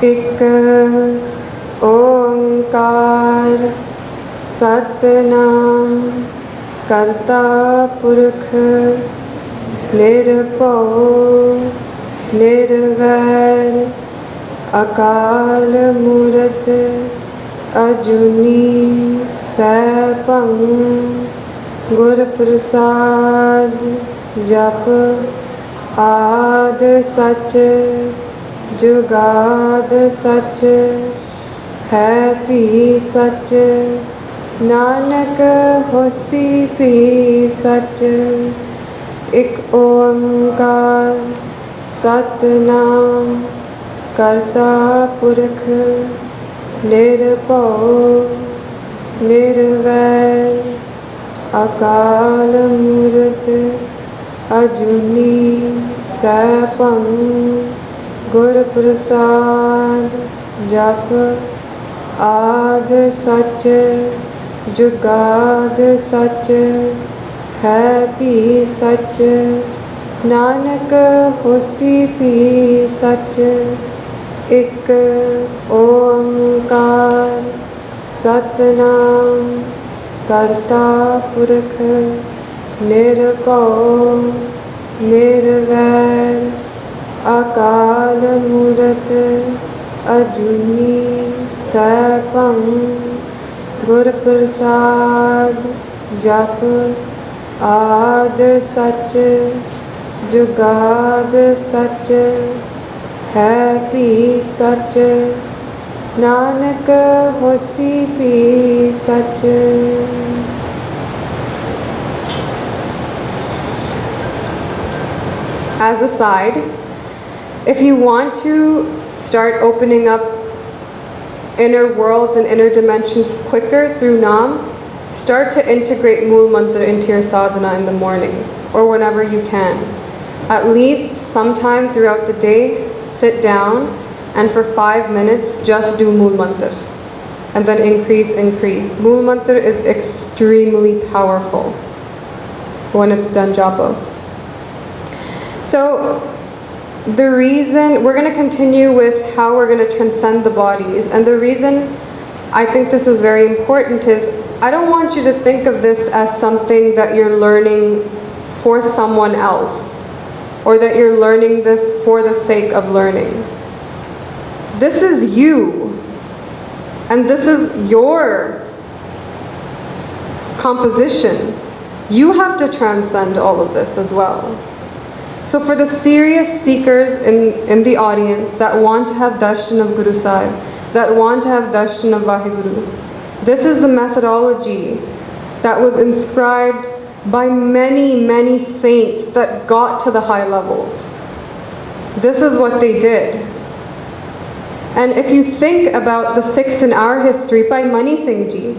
ਇੱਕ ਓੰਕਾਰ ਸਤਿਨਾਮ ਕਰਤਾ ਪੁਰਖ ਨਿਰਭਉ ਨਿਰਵੈਰ ਅਕਾਲ ਮੂਰਤ ਅਜੂਨੀ ਸੈਭੰ ਗੁਰ ਪ੍ਰਸਾਦ ਜਪ ਆਦ ਸਚ ਜੁਗਾਦ ਸਚ ਹੈ ਭੀ ਸਚ ਨਾਨਕ ਹੋਸੀ ਭੀ ਸਚ ਇੱਕ ਓੰਕਾਰ ਸਤਿਨਾਮ ਕਰਤਾ ਪੁਰਖ ਨਿਰਭਉ ਨਿਰਵੈਰ ਅਕਾਲ ਮੂਰਤ ਅਜੂਨੀ ਸੈਭੰ ਗੁਰ ਪ੍ਰਸਾਦ ਜਪ ਆਦ ਸਚ ਜੁਗਾਦ ਸਚ ਹੈ ਭੀ ਸਚ ਨਾਨਕ ਹੋਸੀ ਭੀ ਸਚ ਇੱਕ ਓੰਕਾਰ ਸਤਿਨਾਮ ਕਰਤਾ ਪੁਰਖ ਨਿਰਭਉ ਨਿਰਵੈਰ ਅਕਾਲ ਮੂਰਤ ਅਜੂਨੀ ਸੈਭੰ ਗੁਰ ਪ੍ਰਸਾਦ ਜਪ ਆਦ ਸਚ ਜੁਗਾਦ ਸਚ ਹੈ ਭੀ ਸਚ ਨਾਨਕ ਹੋਸੀ ਭੀ ਸਚ। As a side, if you want to start opening up inner worlds and inner dimensions quicker through Nam, start to integrate Mool Mantra into your sadhana in the mornings or whenever you can. At least sometime throughout the day, sit down and for 5 minutes just do Mool Mantra and then increase. Mool Mantra is extremely powerful when it's done japa. So the reason we're going to continue with how we're going to transcend the bodies, and the reason I think this is very important is I don't want you to think of this as something that you're learning for someone else or that you're learning this for the sake of learning. This is you, and this is your composition. You have to transcend all of this as well. So for the serious seekers in the audience that want to have darshan of Guru Sahib, that want to have darshan of Vaheguru, this is the methodology that was inscribed by many, many saints that got to the high levels. This is what they did. And if you think about the Sikhs in our history, Bhai Mani Singh Ji,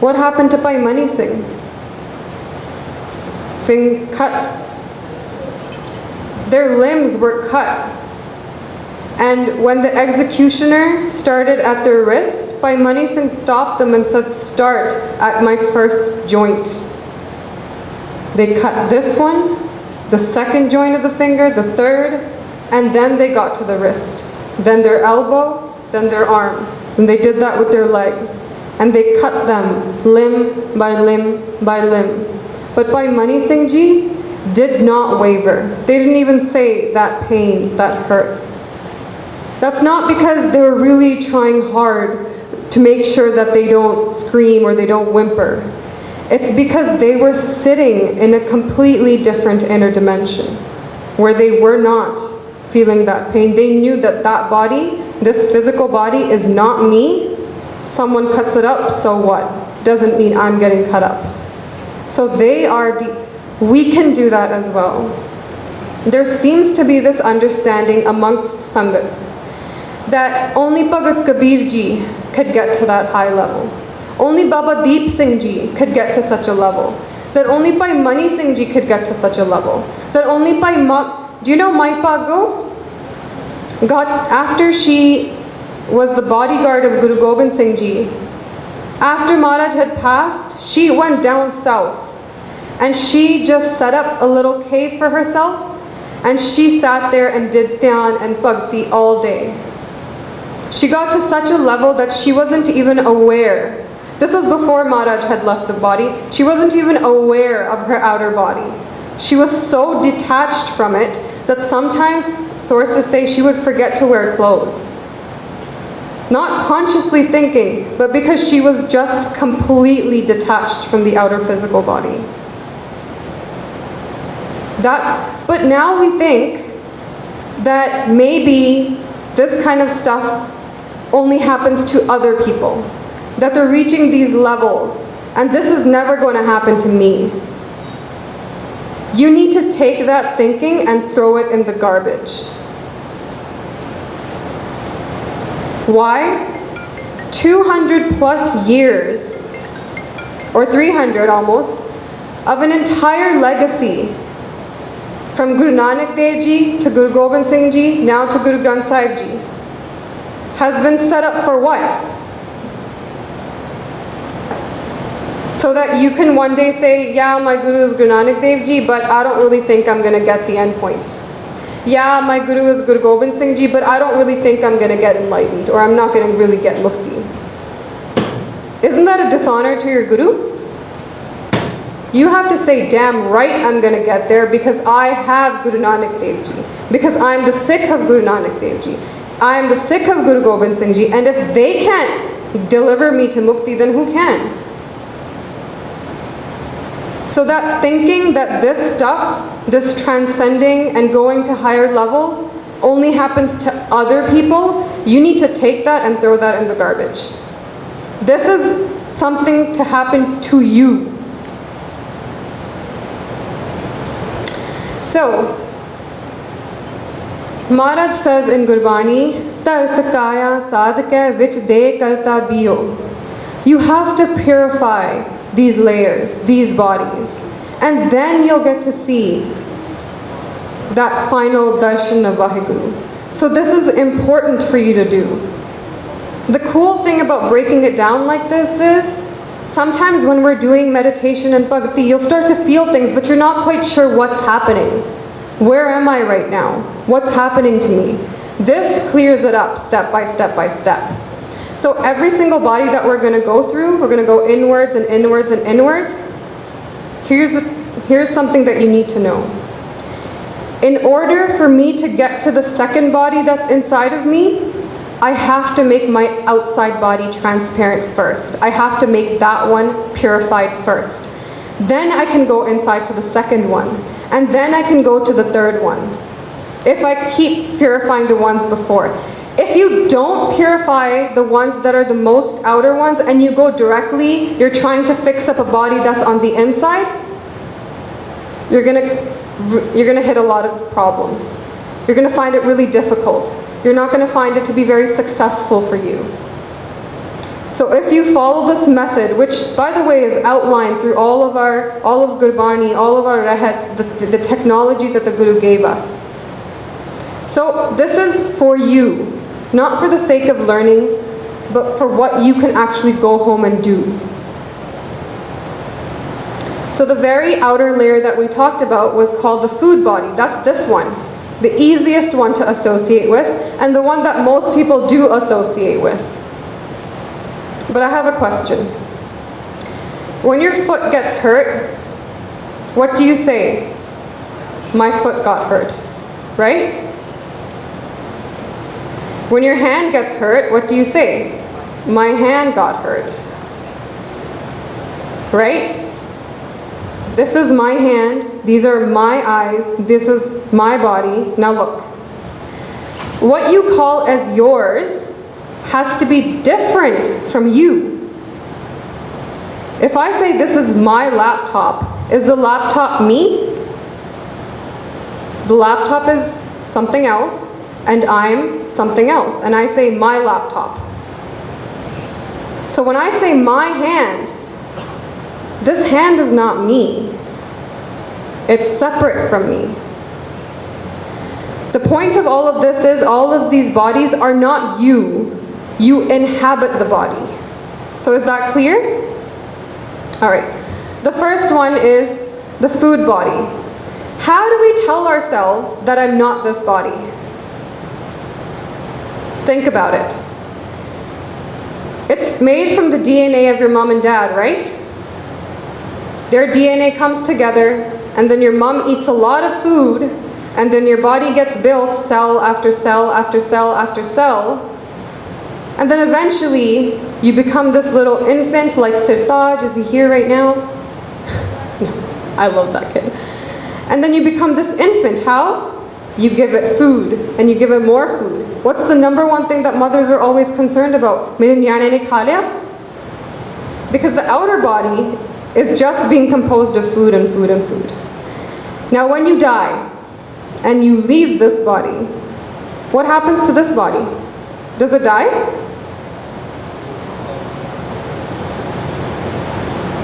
what happened to Bhai Mani Singh? Cut. Their limbs were cut. And when the executioner started at their wrist, Bhai Mani Singh stopped them and said, "Start at my first joint." They cut this one, the second joint of the finger, the third, and then they got to the wrist. Then their elbow, then their arm. And they did that with their legs. And they cut them limb by limb by limb. But Bhai Mani Singh Ji did not waver. They didn't even say that pains, that hurts. That's not because they were really trying hard to make sure that they don't scream or they don't whimper. It's because they were sitting in a completely different inner dimension where they were not feeling that pain. They knew that that body, this physical body, is not me. Someone cuts it up, so what? Doesn't mean I'm getting cut up. So they are we can do that as well. There seems to be this understanding amongst Sangat that only Bhagat Kabir Ji could get to that high level. Only Baba Deep Singh Ji could get to such a level. That only Bhai Mani Singh Ji could get to such a level. That only Bhai do you know Mai Pago? After she was the bodyguard of Guru Gobind Singh Ji, after Maharaj had passed, she went down south. And she just set up a little cave for herself, and she sat there and did dhyan and bhakti all day. She got to such a level that she wasn't even aware. This was before Maharaj had left the body. She wasn't even aware of her outer body. She was so detached from it that sometimes sources say she would forget to wear clothes. Not consciously thinking, but because she was just completely detached from the outer physical body. But now we think that maybe this kind of stuff only happens to other people, that they're reaching these levels, and this is never going to happen to me. You need to take that thinking and throw it in the garbage. Why? 200 plus years, or 300 almost, of an entire legacy, from Guru Nanak Dev Ji to Guru Gobind Singh Ji, now to Guru Granth Sahib Ji, has been set up for what? So that you can one day say, yeah, my Guru is Guru Nanak Dev Ji, but I don't really think I'm going to get the end point. Yeah, my Guru is Guru Gobind Singh Ji, but I don't really think I'm going to get enlightened, or I'm not going to really get mukti. Isn't that a dishonor to your Guru? You have to say, damn right I'm going to get there because I have Guru Nanak Dev Ji, because I'm the Sikh of Guru Nanak Dev Ji. I am the Sikh of Guru Gobind Singh Ji, and if they can't deliver me to mukti, then who can? So that thinking that this stuff, this transcending and going to higher levels only happens to other people, you need to take that and throw that in the garbage. This is something to happen to you. So, Maharaj says in Gurbani, Tart kaya sadhaka vich de karta biyo. You have to purify these layers, these bodies, and then you'll get to see that final darshan of Vaheguru. So this is important for you to do. The cool thing about breaking it down like this is, sometimes when we're doing meditation and bhakti, you'll start to feel things, but you're not quite sure what's happening. Where am I right now? What's happening to me? This clears it up step by step by step. So every single body that we're going to go through, we're going to go inwards and inwards and inwards. Here's something that you need to know. In order for me to get to the second body that's inside of me, I have to make my outside body transparent first. I have to make that one purified first. Then I can go inside to the second one. And then I can go to the third one. If I keep purifying the ones before. If you don't purify the ones that are the most outer ones and you go directly, you're trying to fix up a body that's on the inside, you're gonna hit a lot of problems. You're gonna find it really difficult. You're not gonna find it to be very successful for you. So if you follow this method, which by the way is outlined through all of Gurbani, all of our rahats, the technology that the Guru gave us. So this is for you, not for the sake of learning, but for what you can actually go home and do. So the very outer layer that we talked about was called the food body. That's this one, the easiest one to associate with, and the one that most people do associate with. But I have a question. When your foot gets hurt, what do you say? My foot got hurt, right? When your hand gets hurt, what do you say? My hand got hurt, right? This is my hand, these are my eyes, this is my body. Now look. What you call as yours has to be different from you. If I say this is my laptop, is the laptop me? The laptop is something else, and I'm something else, and I say my laptop. So when I say my hand, this hand is not me. It's separate from me. The point of all of this is all of these bodies are not you. You inhabit the body. So is that clear? All right. The first one is the food body. How do we tell ourselves that I'm not this body? Think about it. It's made from the DNA of your mom and dad, right? Their DNA comes together, and then your mom eats a lot of food, and then your body gets built cell after cell after cell after cell. And then eventually, you become this little infant like Sirtaj, is he here right now? No, I love that kid. And then you become this infant. How? You give it food, and you give it more food. What's the number one thing that mothers are always concerned about? Mere nyane ne kha liya? Because the outer body is just being composed of food and food and food. Now when you die, and you leave this body, what happens to this body? Does it die?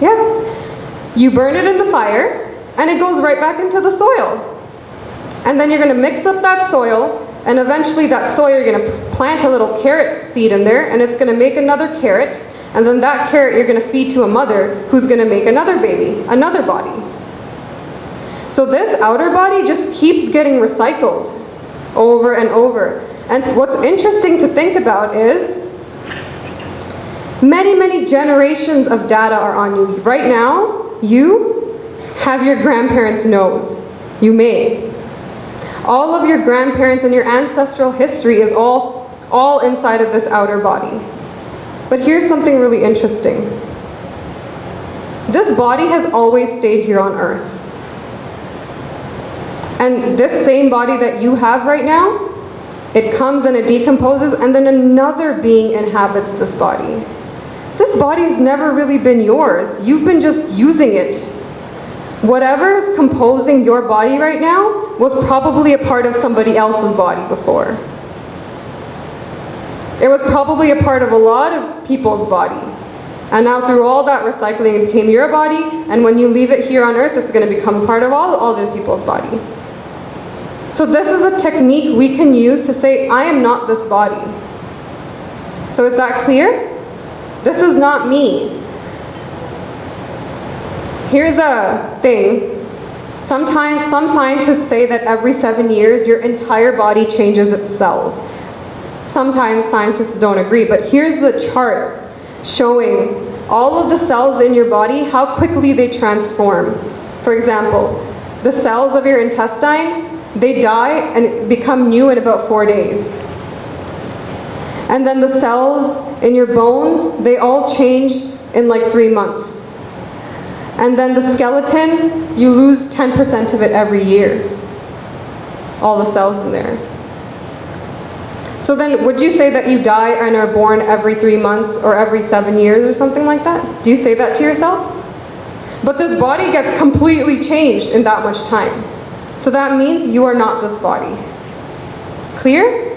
Yeah. You burn it in the fire, and it goes right back into the soil. And then you're going to mix up that soil, and eventually that soil, you're going to plant a little carrot seed in there, and it's going to make another carrot, and then that carrot you're going to feed to a mother who's going to make another baby, another body. So this outer body just keeps getting recycled over and over. And what's interesting to think about is many, many generations of data are on you. Right now, you have your grandparents' nose. You may. All of your grandparents and your ancestral history is all inside of this outer body. But here's something really interesting. This body has always stayed here on earth. And this same body that you have right now, it comes and it decomposes, and then another being inhabits this body. This body's never really been yours. You've been just using it. Whatever is composing your body right now was probably a part of somebody else's body before. It was probably a part of a lot of people's body. And now through all that recycling, it became your body, and when you leave it here on earth, it's going to become part of all other people's body. So this is a technique we can use to say, I am not this body. So is that clear? This is not me. Here's a thing. Sometimes some scientists say that every 7 years, your entire body changes its cells. Sometimes scientists don't agree, but here's the chart showing all of the cells in your body, how quickly they transform. For example, the cells of your intestine, they die and become new in about 4 days. And then the cells in your bones, they all change in like 3 months. And then the skeleton, you lose 10% of it every year. All the cells in there. So then would you say that you die and are born every 3 months or every 7 years or something like that? Do you say that to yourself? But this body gets completely changed in that much time. So that means you are not this body. Clear?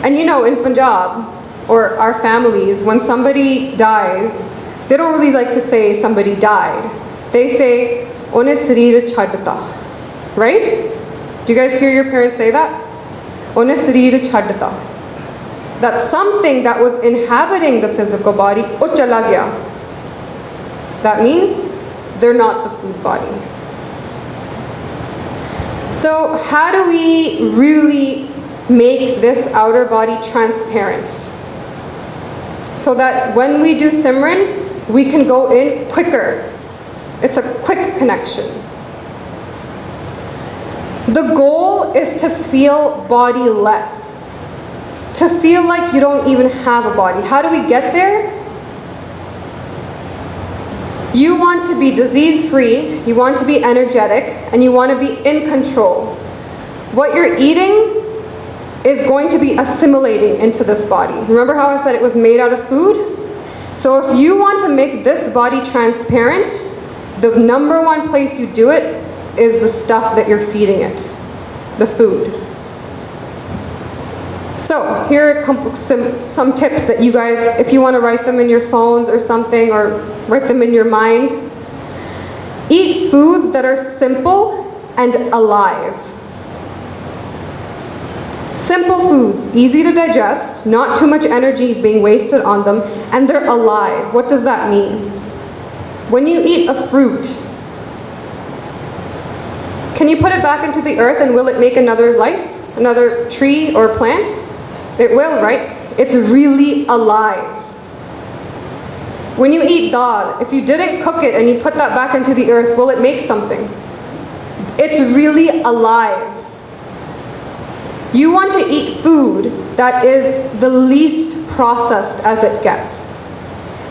And you know, in Punjab, or our families, when somebody dies, they don't really like to say somebody died. They say, "One sareer chhadta." Right? Do you guys hear your parents say that? "One sareer chhadta." That something that was inhabiting the physical body, "Oh chala gaya." That means they're not the food body. So how do we really make this outer body transparent? So that when we do Simran, we can go in quicker. It's a quick connection. The goal is to feel body-less. To feel like you don't even have a body. How do we get there? You want to be disease-free, you want to be energetic, and you want to be in control. What you're eating is going to be assimilating into this body. Remember how I said it was made out of food? So if you want to make this body transparent, the number one place you do it is the stuff that you're feeding it, the food. So here are some tips that you guys, if you want to write them in your phones or something, or write them in your mind. Eat foods that are simple and alive. Simple foods, easy to digest, not too much energy being wasted on them, and they're alive. What does that mean? When you eat a fruit, can you put it back into the earth and will it make another life? Another tree or plant? It will, right? It's really alive. When you eat dal, if you didn't cook it and you put that back into the earth, will it make something? It's really alive. You want to eat food that is the least processed as it gets,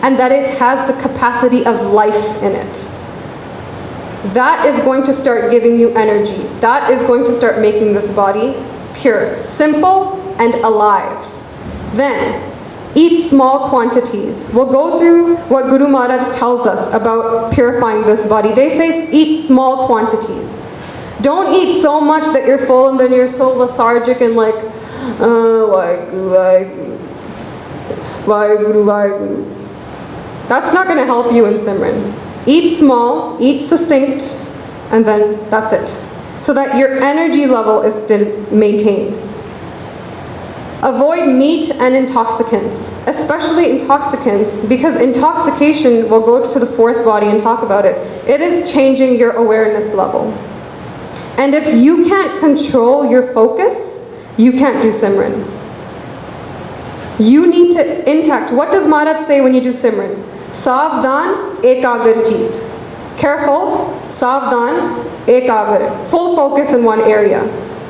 and that it has the capacity of life in it. That is going to start giving you energy. That is going to start making this body pure, simple, and alive. Then, eat small quantities. We'll go through what Guru Maharaj tells us about purifying this body. They say eat small quantities. Don't eat so much that you're full and then you're so lethargic and like, Vaheguru. That's not going to help you in Simran. Eat small, eat succinct, and then that's it. So that your energy level is still maintained. Avoid meat and intoxicants, especially intoxicants, because intoxication, we'll go to the fourth body and talk about it. It is changing your awareness level. And if you can't control your focus, you can't do Simran. You need to intact. What does Maharaj say when you do Simran? Savdhan ekagirjit. Careful, savdhan ekagir. Full focus in one area.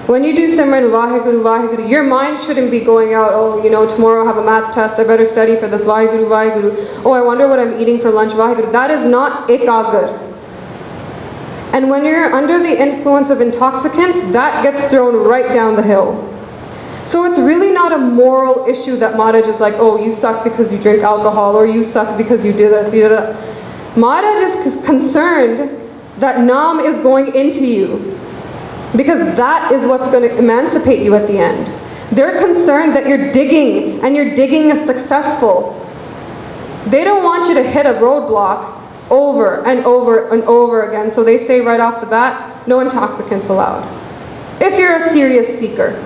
When you do Simran, Vaheguru, Vaheguru, your mind shouldn't be going out, tomorrow I have a math test, I better study for this, Vaheguru, Vaheguru. I wonder what I'm eating for lunch, Vaheguru. That is not ekagir. And when you're under the influence of intoxicants, that gets thrown right down the hill. So it's really not a moral issue that Maharaj is like, you suck because you drink alcohol, or you suck because you do this. Maharaj is concerned that Nam is going into you, because that is what's going to emancipate you at the end. They're concerned that you're digging, and your digging is successful. They don't want you to hit a roadblock over and over and over again. So they say right off the bat, no intoxicants allowed. If you're a serious seeker.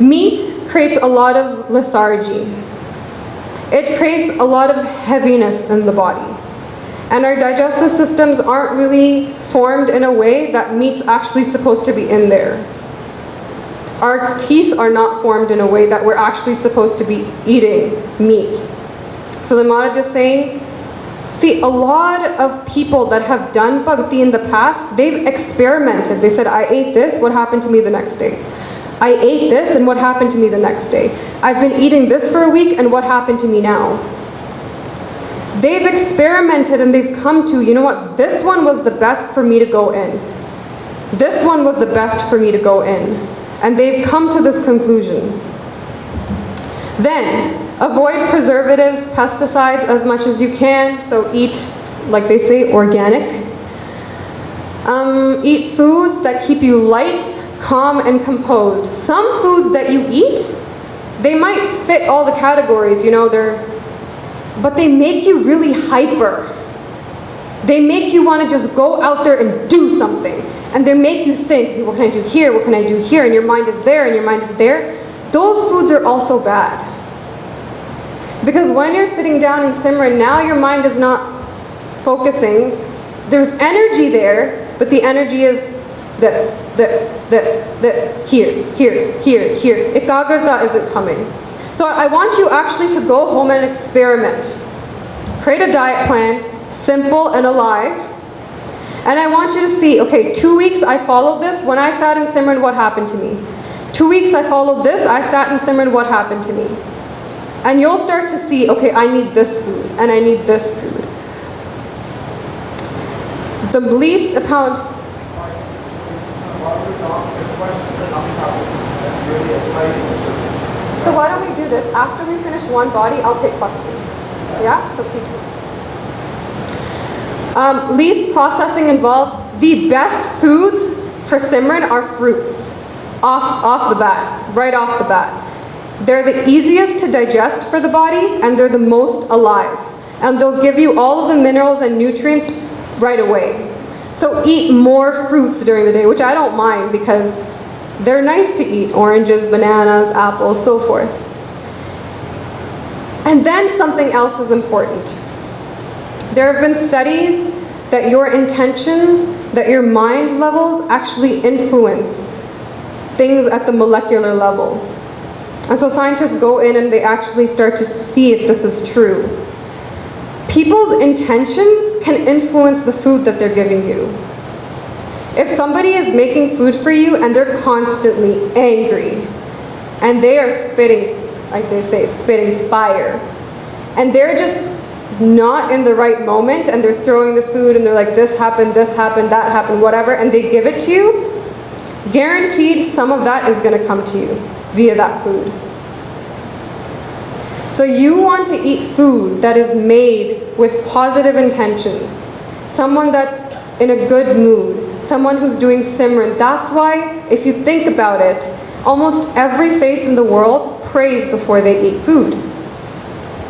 Meat creates a lot of lethargy. It creates a lot of heaviness in the body. And our digestive systems aren't really formed in a way that meat's actually supposed to be in there. Our teeth are not formed in a way that we're actually supposed to be eating meat. So the Maharaj is saying, see, a lot of people that have done bhakti in the past, they've experimented. They said, I ate this, what happened to me the next day? I ate this, and what happened to me the next day? I've been eating this for a week, and what happened to me now? They've experimented and they've come to, you know what, this one was the best for me to go in. This one was the best for me to go in. And they've come to this conclusion. Then, avoid preservatives, pesticides as much as you can. So eat, like they say, organic. Eat foods that keep you light, calm, and composed. Some foods that you eat, they might fit all the categories, but they make you really hyper. They make you want to just go out there and do something. And they make you think, what can I do here? What can I do here? And your mind is there, and your mind is there. Those foods are also bad. Because when you're sitting down in Simran, now your mind is not focusing. There's energy there, but the energy is this, here. Ekagrata isn't coming. So I want you actually to go home and experiment. Create a diet plan, simple and alive. And I want you to see, okay, 2 weeks I followed this. When I sat in Simran, what happened to me? 2 weeks I followed this. I sat in Simran, what happened to me? And you'll start to see, okay, I need this food, and I need this food. The least amount. So why don't we do this? After we finish one body, I'll take questions. Yeah? So keep least processing involved. The best foods for Simran are fruits. Off the bat. Right off the bat. They're the easiest to digest for the body, and they're the most alive. And they'll give you all of the minerals and nutrients right away. So eat more fruits during the day, which I don't mind because they're nice to eat. Oranges, bananas, apples, so forth. And then something else is important. There have been studies that your intentions, that your mind levels actually influence things at the molecular level. And so scientists go in and they actually start to see if this is true. People's intentions can influence the food that they're giving you. If somebody is making food for you and they're constantly angry, and they are spitting, like they say, spitting fire, and they're just not in the right moment, and they're throwing the food and they're like, this happened, that happened, whatever, and they give it to you, guaranteed some of that is going to come to you via that food. So you want to eat food that is made with positive intentions, someone that's in a good mood, someone who's doing Simran. That's why, if you think about it, almost every faith in the world prays before they eat food.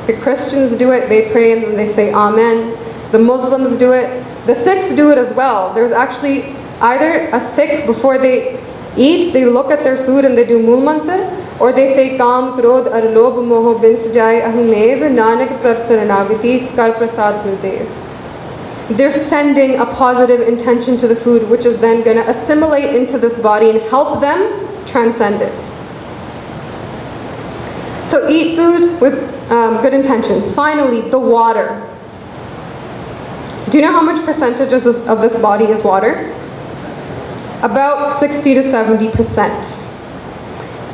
The Christians do it, they pray and then they say Amen. The Muslims do it. The Sikhs do it as well. There's actually either a Sikh, before they eat, they look at their food and they do Mool Mantra, or they say Kam, Krodh, Ar, Lobh, Moh, Bin Sajai, Ahumev, Nanak, Prabh Saranagati, Kar Prasad Gurudev. They're sending a positive intention to the food, which is then going to assimilate into this body and help them transcend it. So eat food with good intentions. Finally, the water. Do you know how much percentage of this body is water? About 60 to 70%.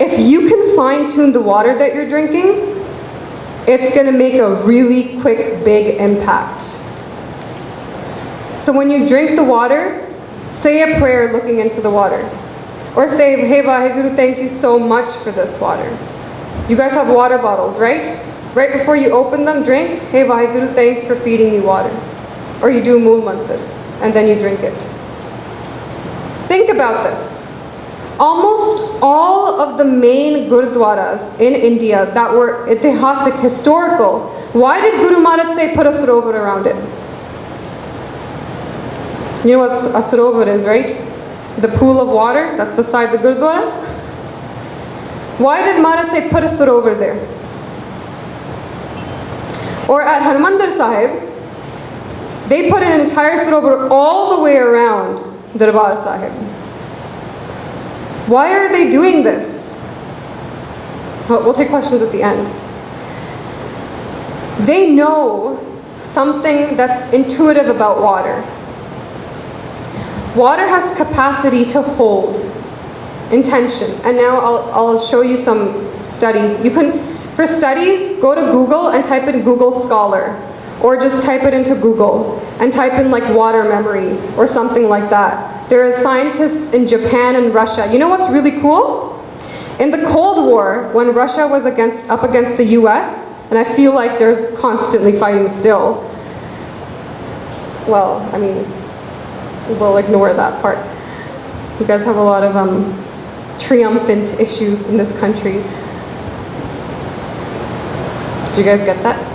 If you can fine-tune the water that you're drinking, it's going to make a really quick, big impact. So when you drink the water, say a prayer looking into the water. Or say, hey Vaheguru, thank you so much for this water. You guys have water bottles, right? Right before you open them, drink, hey Vaheguru, thanks for feeding me water. Or you do Mool Mantra, and then you drink it. Think about this. Almost all of the main gurdwaras in India that were itihasic, historical, why did Guru Maharaj say put a sarovar around it? You know what a sarovar is, right? The pool of water that's beside the gurdwara. Why did Maharaj say put a sarovar there? Or at Harmandir Sahib, they put an entire sarovar all the way around Darbar Sahib. Why are they doing this? We'll take questions at the end. They know something that's intuitive about water. Water has capacity to hold intention. And now I'll show you some studies. You can, for studies, go to Google and type in Google Scholar. Or just type it into Google and type in like water memory or something like that. There are scientists in Japan and Russia. You know what's really cool? In the Cold War, when Russia was up against the US, and I feel like they're constantly fighting still. Well, I mean, we'll ignore that part. You guys have a lot of triumphant issues in this country. Did you guys get that?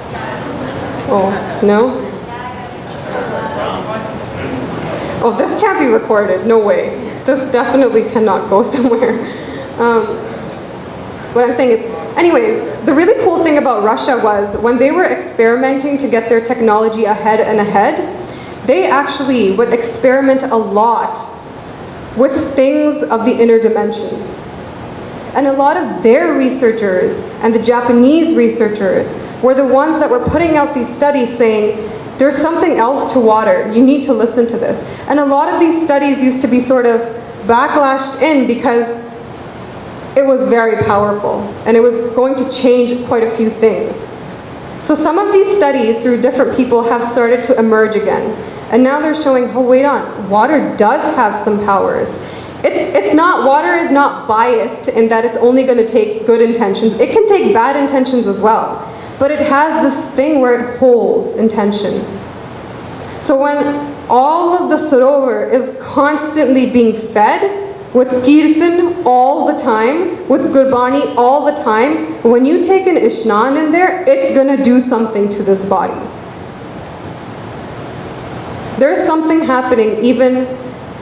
Oh, no? Oh, this can't be recorded. No way. This definitely cannot go somewhere. What I'm saying is, anyways, the really cool thing about Russia was when they were experimenting to get their technology ahead and ahead, they actually would experiment a lot with things of the inner dimensions. And a lot of their researchers and the Japanese researchers were the ones that were putting out these studies saying, there's something else to water, you need to listen to this. And a lot of these studies used to be sort of backlashed in because it was very powerful and it was going to change quite a few things. So some of these studies through different people have started to emerge again. And now they're showing, oh wait on, water does have some powers. It's not, water is not biased in that it's only going to take good intentions. It can take bad intentions as well. But it has this thing where it holds intention. So when all of the sarovar is constantly being fed with kirtan all the time, with gurbani all the time, when you take an ishnan in there, it's going to do something to this body. There's something happening even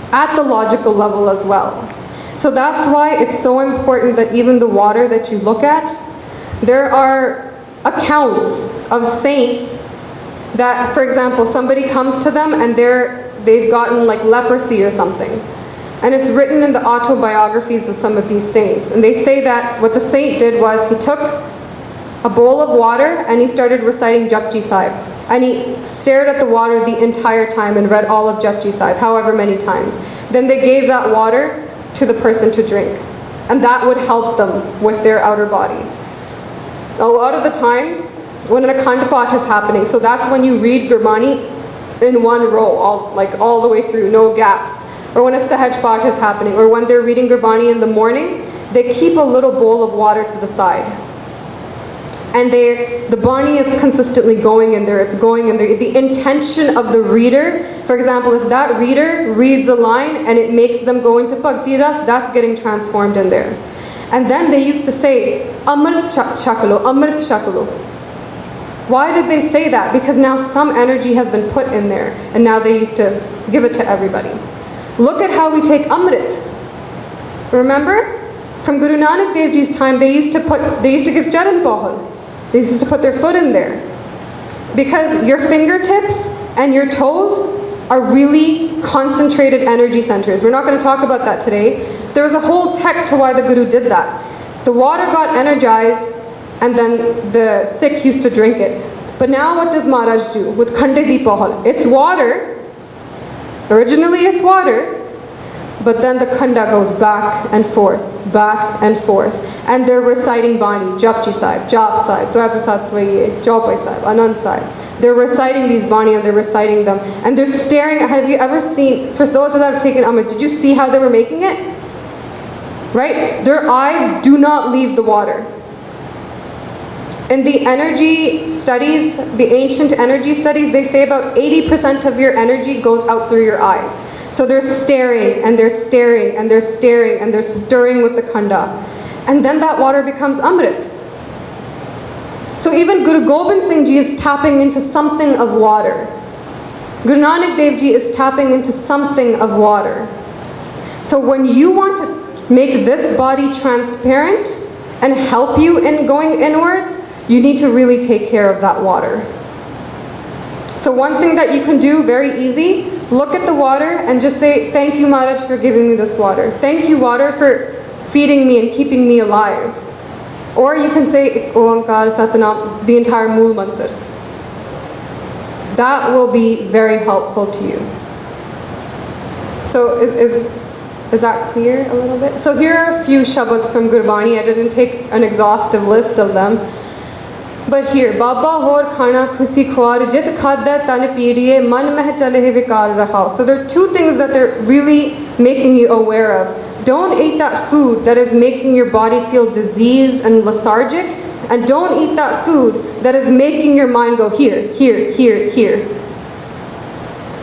at the logical level as well. So that's why it's so important that even the water that you look at, there are accounts of saints that, for example, somebody comes to them and they've gotten like leprosy or something. And it's written in the autobiographies of some of these saints. And they say that what the saint did was he took a bowl of water and he started reciting Japji Sahib. And he stared at the water the entire time and read all of Japji Sahib, however many times. Then they gave that water to the person to drink. And that would help them with their outer body. A lot of the times, when an Akhand Path is happening, so that's when you read Gurbani in one row, all the way through, no gaps. Or when a Sahaj Path is happening, or when they're reading Gurbani in the morning, they keep a little bowl of water to the side. And the Bani is consistently going in there, it's going in there. The intention of the reader, for example, if that reader reads a line and it makes them go into Bhakti Ras, that's getting transformed in there. And then they used to say, Amrit Shakalo, Amrit Shakalo. Why did they say that? Because now some energy has been put in there, and now they used to give it to everybody. Look at how we take Amrit. Remember? From Guru Nanak Dev Ji's time, they used to give Charan Pahal. They used to put their foot in there. Because your fingertips and your toes are really concentrated energy centers. We're not going to talk about that today. There was a whole tech to why the Guru did that. The water got energized, and then the Sikh used to drink it. But now what does Maharaj do with Khande Di Pahal? It's water. Originally it's water, but then the khanda goes back and forth, and they're reciting Bani, Japji Sahib, Jap Sahib, Dwapasat Swaiye, Jaupai Sahib, Anand Sahib. They're reciting these Bani and they're reciting them, and they're staring. Have you ever seen, for those that have taken Amrit, did you see how they were making it? Right? Their eyes do not leave the water. In the energy studies, the ancient energy studies, they say about 80% of your energy goes out through your eyes. So they're staring, and they're staring, and they're staring, and they're stirring with the khanda. And then that water becomes Amrit. So even Guru Gobind Singh Ji is tapping into something of water. Guru Nanak Dev Ji is tapping into something of water. So when you want to make this body transparent and help you in going inwards, you need to really take care of that water. So one thing that you can do, very easy, look at the water and just say, thank you Maharaj for giving me this water. Thank you water for feeding me and keeping me alive. Or you can say, Ik Oankar Satanam, the entire Mool Mantra. That will be very helpful to you. So is that clear a little bit? So here are a few shabads from Gurbani. I didn't take an exhaustive list of them. But here, Baba hor khana khusi khwar jit khadda tan pidiye man meh chale he vikar raha. So there are two things that they're really making you aware of. Don't eat that food that is making your body feel diseased and lethargic, and don't eat that food that is making your mind go here, here, here, here.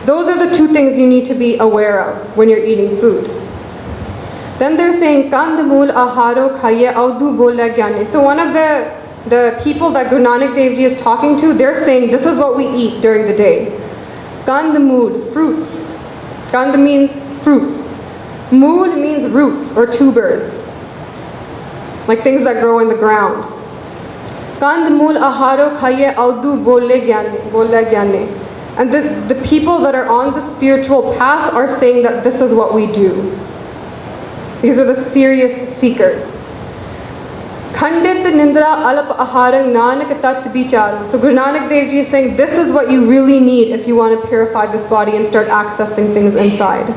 Those are the two things you need to be aware of when you're eating food. Then they're saying Kandamul aharo khaiye audu bola gyane. So one of the people that Guru Nanak Dev Ji is talking to, they're saying this is what we eat during the day. Kandamul, fruits. Kanda means fruits. Mood means roots or tubers, like things that grow in the ground. Kandamul aharo khaiye audu bola gyane. And the people that are on the spiritual path are saying that this is what we do. These are the serious seekers. Khandit nindra alap aharang nanak tat bicharu. So Guru Nanak Dev Ji is saying this is what you really need if you want to purify this body and start accessing things inside.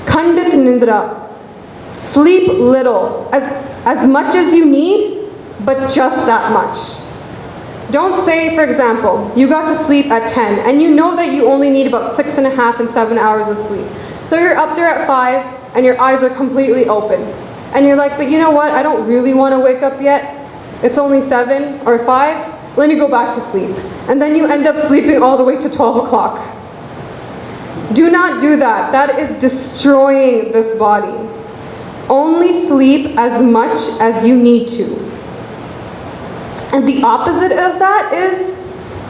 Khandit nindra. Sleep little. As much as you need, but just that much. Don't say, for example, you got to sleep at 10 and you know that you only need about 6.5 and 7 hours of sleep. So you're up there at 5 and your eyes are completely open. And you're like, but you know what? I don't really want to wake up yet. It's only 7 or 5. Let me go back to sleep. And then you end up sleeping all the way to 12 o'clock. Do not do that. That is destroying this body. Only sleep as much as you need to. And the opposite of that is,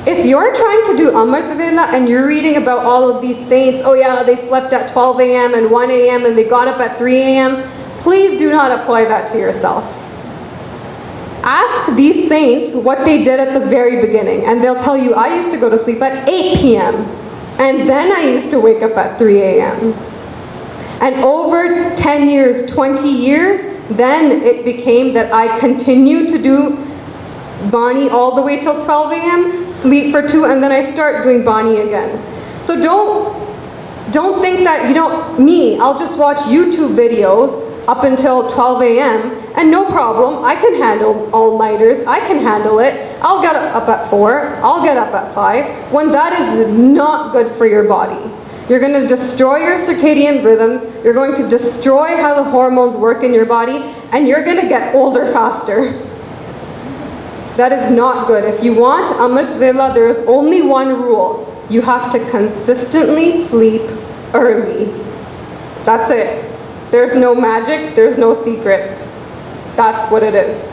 if you're trying to do Amrit Vela and you're reading about all of these saints, oh yeah, they slept at 12 a.m. and 1 a.m. and they got up at 3 a.m., please do not apply that to yourself. Ask these saints what they did at the very beginning, and they'll tell you, I used to go to sleep at 8 p.m. and then I used to wake up at 3 a.m. And over 10 years, 20 years, then it became that I continued to do Bani all the way till 12 a.m., sleep for 2, and then I start doing Bani again. So don't think that, I'll just watch YouTube videos up until 12 a.m. and no problem, I can handle all-nighters, I can handle it. I'll get up at 4, I'll get up at 5, when that is not good for your body. You're going to destroy your circadian rhythms, you're going to destroy how the hormones work in your body, and you're going to get older faster. That is not good. If you want Amrit Vela, there is only one rule. You have to consistently sleep early. That's it. There's no magic, there's no secret. That's what it is.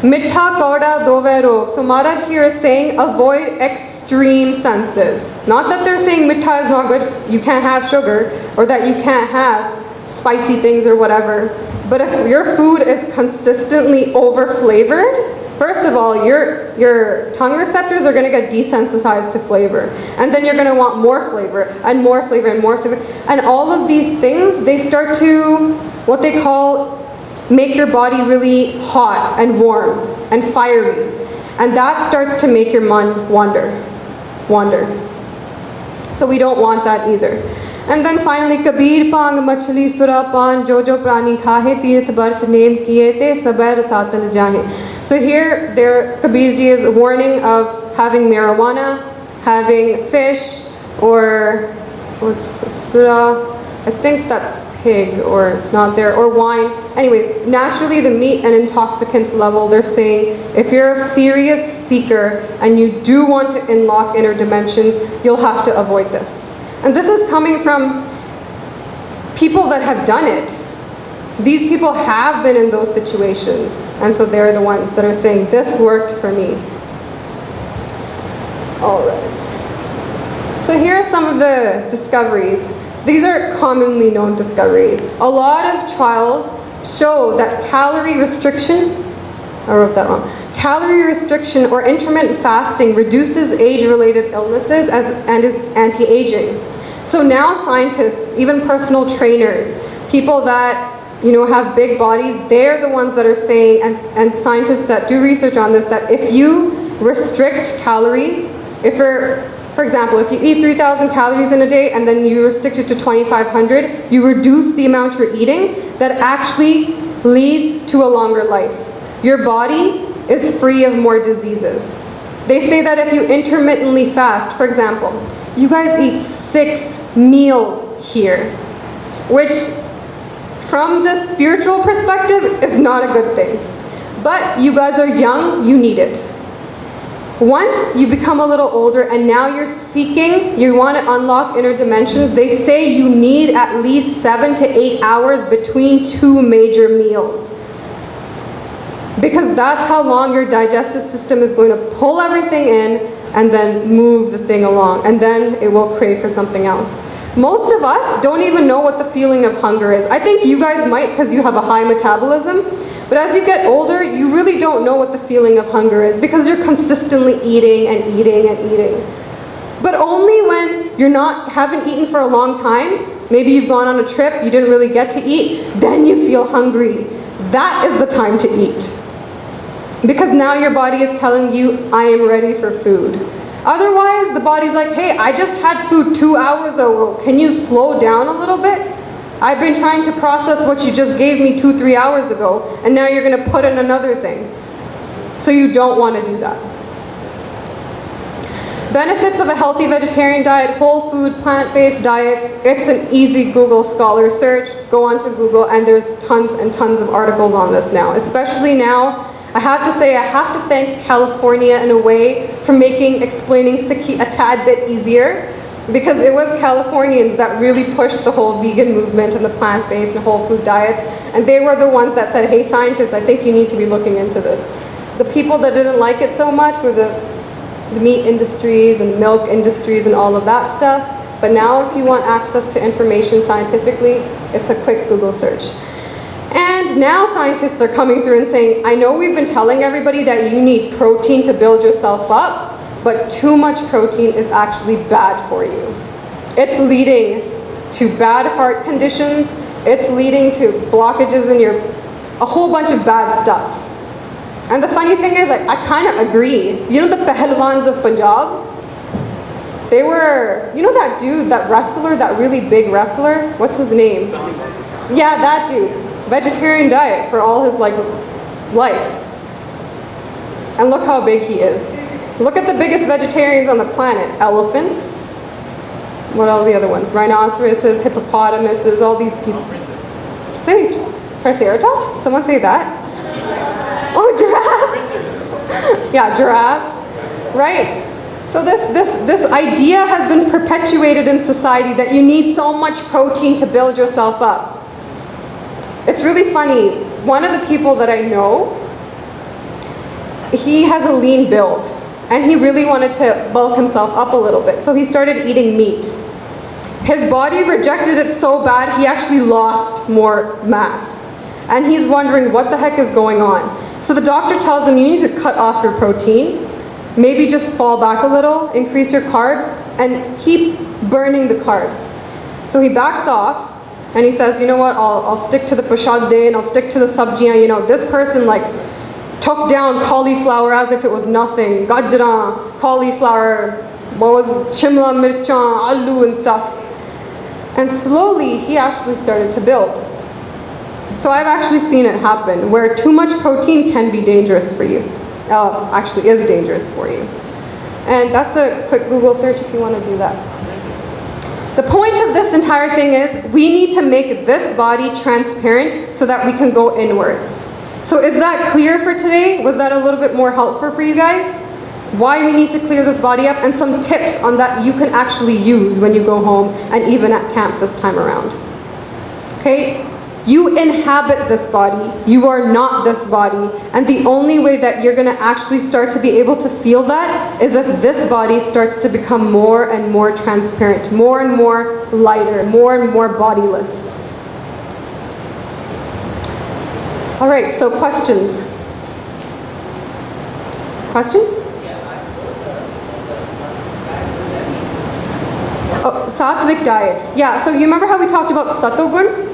Mittha kauda dove rog. So Maharaj here is saying avoid extreme senses. Not that they're saying mittha is not good, you can't have sugar, or that you can't have spicy things or whatever. But if your food is consistently over-flavored, first of all, your tongue receptors are going to get desensitized to flavor. And then you're going to want more flavor, and more flavor, and more flavor. And all of these things, they start to, what they call, make your body really hot and warm and fiery. And that starts to make your man wander. So we don't want that either. And then finally, Kabir pang machli sura pan jo jo prani khahe tirth barth name kiye te sabar satal jahe. So here, Kabir ji is warning of having marijuana, having fish, or what's sura? I think that's pig, or it's not there, or wine. Anyways, naturally the meat and intoxicants level, they're saying if you're a serious seeker and you do want to unlock inner dimensions, you'll have to avoid this. And this is coming from people that have done it. These people have been in those situations, and so they're the ones that are saying, this worked for me. All right. So here are some of the discoveries. These are commonly known discoveries. A lot of trials show that calorie restriction, I wrote that wrong, calorie restriction or intermittent fasting reduces age-related illnesses and is anti-aging. So now scientists, even personal trainers, people that have big bodies, they're the ones that are saying, and scientists that do research on this, that if you restrict calories, for example, if you eat 3,000 calories in a day and then you restrict it to 2,500, you reduce the amount you're eating, that actually leads to a longer life. Your body is free of more diseases. They say that if you intermittently fast, for example, you guys eat 6 meals here, which from the spiritual perspective is not a good thing. But you guys are young, you need it. Once you become a little older and now you're seeking, you want to unlock inner dimensions, they say you need at least 7 to 8 hours between 2 major meals. Because that's how long your digestive system is going to pull everything in and then move the thing along. And then it will crave for something else. Most of us don't even know what the feeling of hunger is. I think you guys might because you have a high metabolism. But as you get older, you really don't know what the feeling of hunger is because you're consistently eating and eating and eating. But only when you haven't eaten for a long time, maybe you've gone on a trip, you didn't really get to eat, then you feel hungry. That is the time to eat. Because now your body is telling you, I am ready for food. Otherwise, the body's like, hey, I just had food 2 hours ago. Can you slow down a little bit? I've been trying to process what you just gave me 2-3 hours ago, and now you're going to put in another thing. So you don't want to do that. Benefits of a healthy vegetarian diet, whole food, plant-based diets. It's an easy Google Scholar search. Go onto Google, and there's tons and tons of articles on this now. Especially now, I have to say, I have to thank California in a way for explaining Sikhi a tad bit easier. Because it was Californians that really pushed the whole vegan movement and the plant-based and whole food diets. And they were the ones that said, hey scientists, I think you need to be looking into this. The people that didn't like it so much were the meat industries and milk industries and all of that stuff. But now if you want access to information scientifically, it's a quick Google search. And now scientists are coming through and saying, I know we've been telling everybody that you need protein to build yourself up, but too much protein is actually bad for you. It's leading to bad heart conditions. It's leading to blockages in a whole bunch of bad stuff. And the funny thing is, I kind of agree. You know the Pahalwans of Punjab? They were, you know that dude, that wrestler, that really big wrestler? What's his name? Yeah, that dude. Vegetarian diet for all his life. And look how big he is. Look at the biggest vegetarians on the planet. Elephants. What are the other ones? Rhinoceroses, hippopotamuses, all these people. Say Triceratops? Someone say that? Oh, giraffe. Yeah, giraffes. Right? So this idea has been perpetuated in society that you need so much protein to build yourself up. It's really funny. One of the people that I know, he has a lean build. And he really wanted to bulk himself up a little bit. So he started eating meat. His body rejected it so bad, he actually lost more mass. And he's wondering what the heck is going on. So the doctor tells him, you need to cut off your protein. Maybe just fall back a little, increase your carbs, and keep burning the carbs. So he backs off, and he says, you know what, I'll stick to the prashad and I'll stick to the sabjiyan. You know, this person took down cauliflower as if it was nothing. Gajra, cauliflower, what was shimla, mirchan, aloo and stuff. And slowly, he actually started to build. So I've actually seen it happen, where too much protein can be dangerous for you. Actually is dangerous for you. And that's a quick Google search if you want to do that. The point of this entire thing is, we need to make this body transparent so that we can go inwards. So is that clear for today? Was that a little bit more helpful for you guys? Why we need to clear this body up, and some tips on that you can actually use when you go home and even at camp this time around. Okay? You inhabit this body. You are not this body. And the only way that you're going to actually start to be able to feel that is if this body starts to become more and more transparent, more and more lighter, more and more bodiless. All right, so questions? Question? Oh, sattvic diet. Yeah, so you remember how we talked about satogun?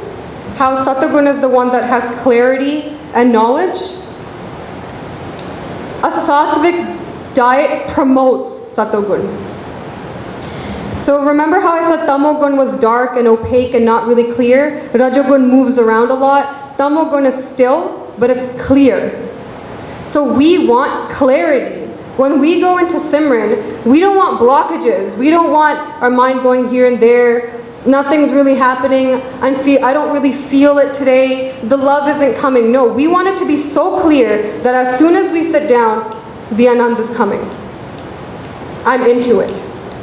How satogun is the one that has clarity and knowledge? A sattvic diet promotes satogun. So remember how I said tamogun was dark and opaque and not really clear? Rajogun moves around a lot. Tamogun is still, but it's clear. So we want clarity. When we go into Simran, we don't want blockages. We don't want our mind going here and there. Nothing's really happening. I don't really feel it today. The love isn't coming. No, we want it to be so clear that as soon as we sit down, the Anand is coming. I'm into it.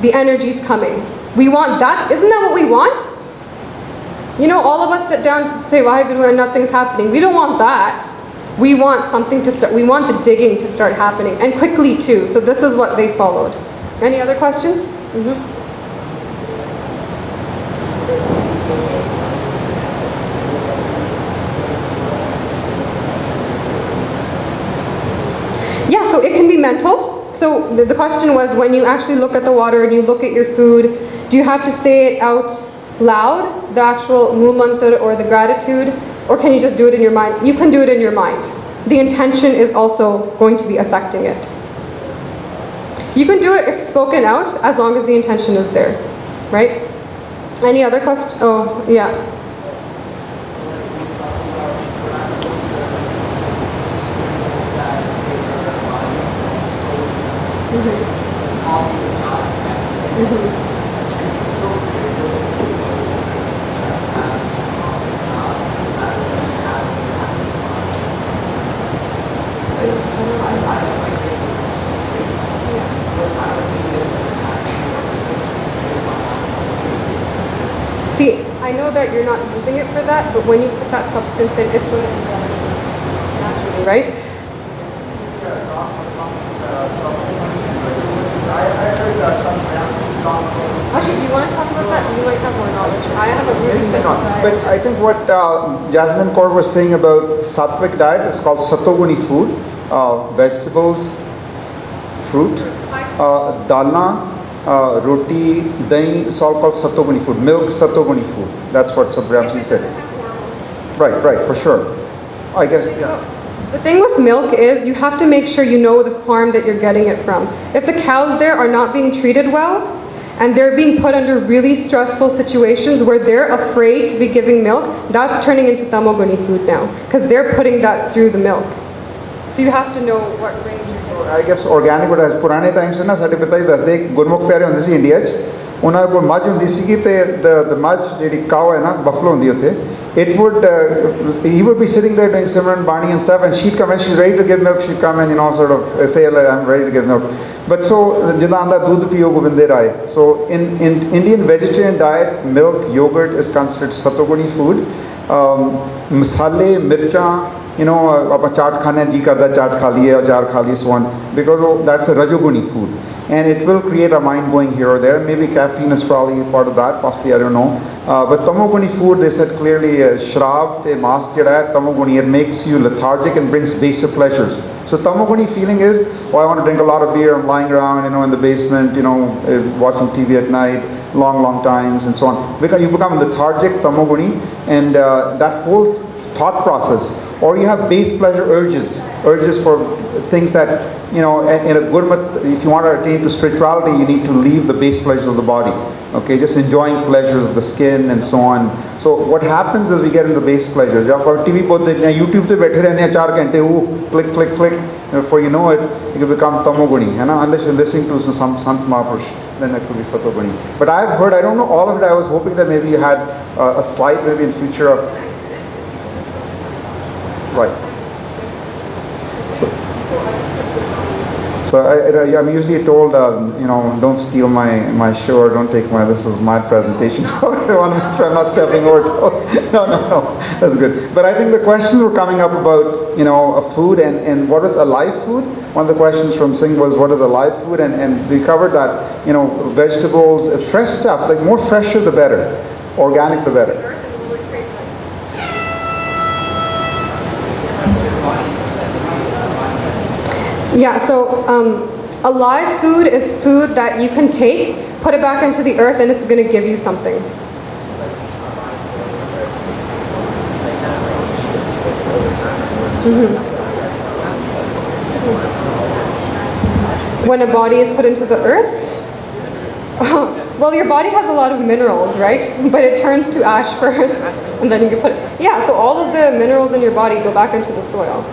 The energy's coming. We want that. Isn't that what we want? You know, all of us sit down to say Vaheguru and nothing's happening. We don't want that. We want something to start. We want the digging to start happening, and quickly too. So this is what they followed. Any other questions? Mm-hmm. Yeah, so it can be mental. So the question was, when you actually look at the water and you look at your food, do you have to say it out loud, the actual Mool Mantra or the gratitude, or can you just do it in your mind? You can do it in your mind. The intention is also going to be affecting it. You can do it if spoken out, as long as the intention is there, right? Any other question? Oh, yeah. See, I know that you're not using it for that, but when you put that substance in, it's going to be naturally, right? Actually, do you want to talk about that? You might have more knowledge. I have a really simple diet. But I think what Jasmine Kaur was saying about sattvic diet is called satoguni food, vegetables, fruit, dalna, roti, dahi, it's all called satoguni food. Milk satoguni food. That's what Sabramji said. Right, for sure. I guess, yeah. The thing with milk is you have to make sure you know the farm that you're getting it from. If the cows there are not being treated well, and they're being put under really stressful situations where they're afraid to be giving milk, that's turning into tamoguni food now, because they're putting that through the milk. So you have to know what range you're I guess organic would have पुराने time से ना साढ़े पिता जी दसदे गुरमुख प्यारे होंदे सी India च ਉਹਨਾਂ ਕੋਲ ਮੱਝ ਹੁੰਦੀ ਸੀਗੀ ਤੇ the ਮੱਝ ਜਿਹੜੀ cow ਹੈ ਨਾ buffalo ਹੁੰਦੀ ਉੱਥੇ it would he would be sitting there doing Simran Bani and stuff and she'd come and she's ready to give milk, she'd come and sort of say like, I'm ready to give milk, but so ਜਿੱਦਾਂ ਆਂਦਾ ਦੁੱਧ ਪੀਓ ਗੋਬਿੰਦੇ ਰਾਏ, so in Indian vegetarian diet milk yogurt is considered satoguni food. ਮਸਾਲੇ ਮਿਰਚਾਂ ਆਪਾਂ ਚਾਟ ਖਾਣੇ ਜੀ ਕਰਦਾ ਚਾਟ ਖਾ ਲਈਏ ਅਚਾਰ ਖਾ ਲਈਏ so on, because that's a rajoguni food and it will create a mind going here or there. Maybe caffeine is probably part of that, possibly, I don't know. But tamoguni food, they said clearly, shrab te mas jehda hai tamoguni, it makes you lethargic and brings baser pleasures. So tamoguni feeling is, I want to drink a lot of beer, I'm lying around in the basement, watching TV at night, long times and so on. Because you become lethargic, tamoguni, and that whole thought process, or you have base pleasure urges for things that, in a gurmat, if you want to attain to spirituality, you need to leave the base pleasures of the body, okay, just enjoying pleasures of the skin and so on. So what happens is we get into base pleasures. जब आप TV पर देखते हैं, YouTube पे बैठे रहने हैं 4 घंटे, click, and before you know it, you can become tamoguni, है ना, unless you're listening to some Sant Mahapurush, then that could be satoguni. But I've heard, I don't know all of it, I was hoping that maybe you had a slide maybe in future of, right. So I'm usually told, don't steal my show or don't take this is my presentation. So I want to make sure I'm not stepping over toes. No, that's good. But I think the questions were coming up about, a food and what is a live food. One of the questions from Singh was, what is a live food? And we covered that, vegetables, fresh stuff, like more fresher the better, organic the better. Yeah, so a live food is food that you can take, put it back into the earth, and it's going to give you something. When a body is put into the earth, well, your body has a lot of minerals, right? But it turns to ash first, and then you can put it. Yeah, so all of the minerals in your body go back into the soil.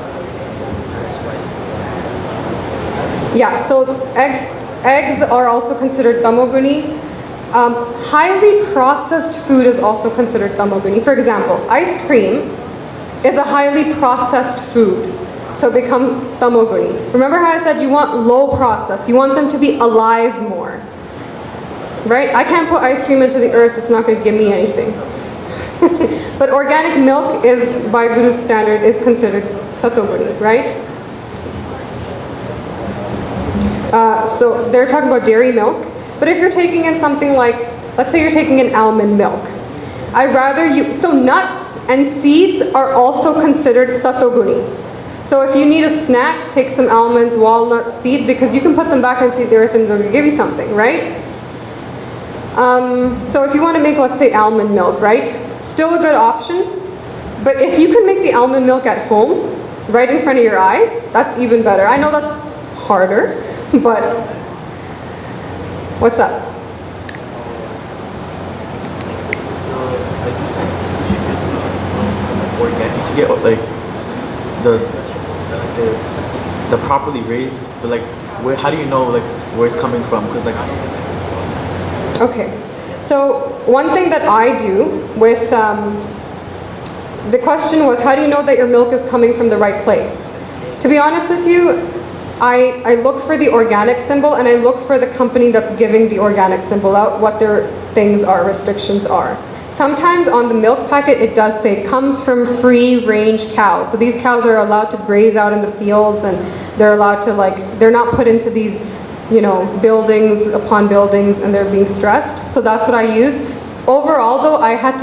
Yeah, so eggs are also considered tamoguni. Highly processed food is also considered tamoguni. For example, ice cream is a highly processed food, so it becomes tamoguni. Remember how I said you want low process, you want them to be alive more, right? I can't put ice cream into the earth, it's not going to give me anything. But organic milk is, by Guru's standard, is considered satoguni, right? So they're talking about dairy milk, but if you're taking in something like, let's say you're taking in almond milk, so nuts and seeds are also considered satoguni. So if you need a snack, take some almonds, walnuts, seeds, because you can put them back into the earth and they'll give you something, right? So if you want to make, let's say, almond milk, right? Still a good option, but if you can make the almond milk at home, right in front of your eyes, that's even better. I know that's harder. But what's up? Like you said, organic. You should get like the properly raised, but like how do you know like where it's coming from? Because like. Okay, so one thing that I do with the question was, how do you know that your milk is coming from the right place? To be honest with you, I look for the organic symbol and I look for the company that's giving the organic symbol out, what their things are, restrictions are. Sometimes on the milk packet it does say comes from free range cows. So these cows are allowed to graze out in the fields and they're allowed to they're not put into these, buildings upon buildings and they're being stressed. So that's what I use. Overall though, I've had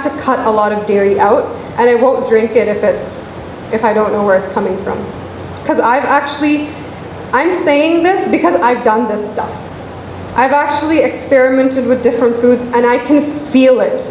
to cut a lot of dairy out and I won't drink it if I don't know where it's coming from. Because I'm saying this because I've done this stuff. I've actually experimented with different foods and I can feel it.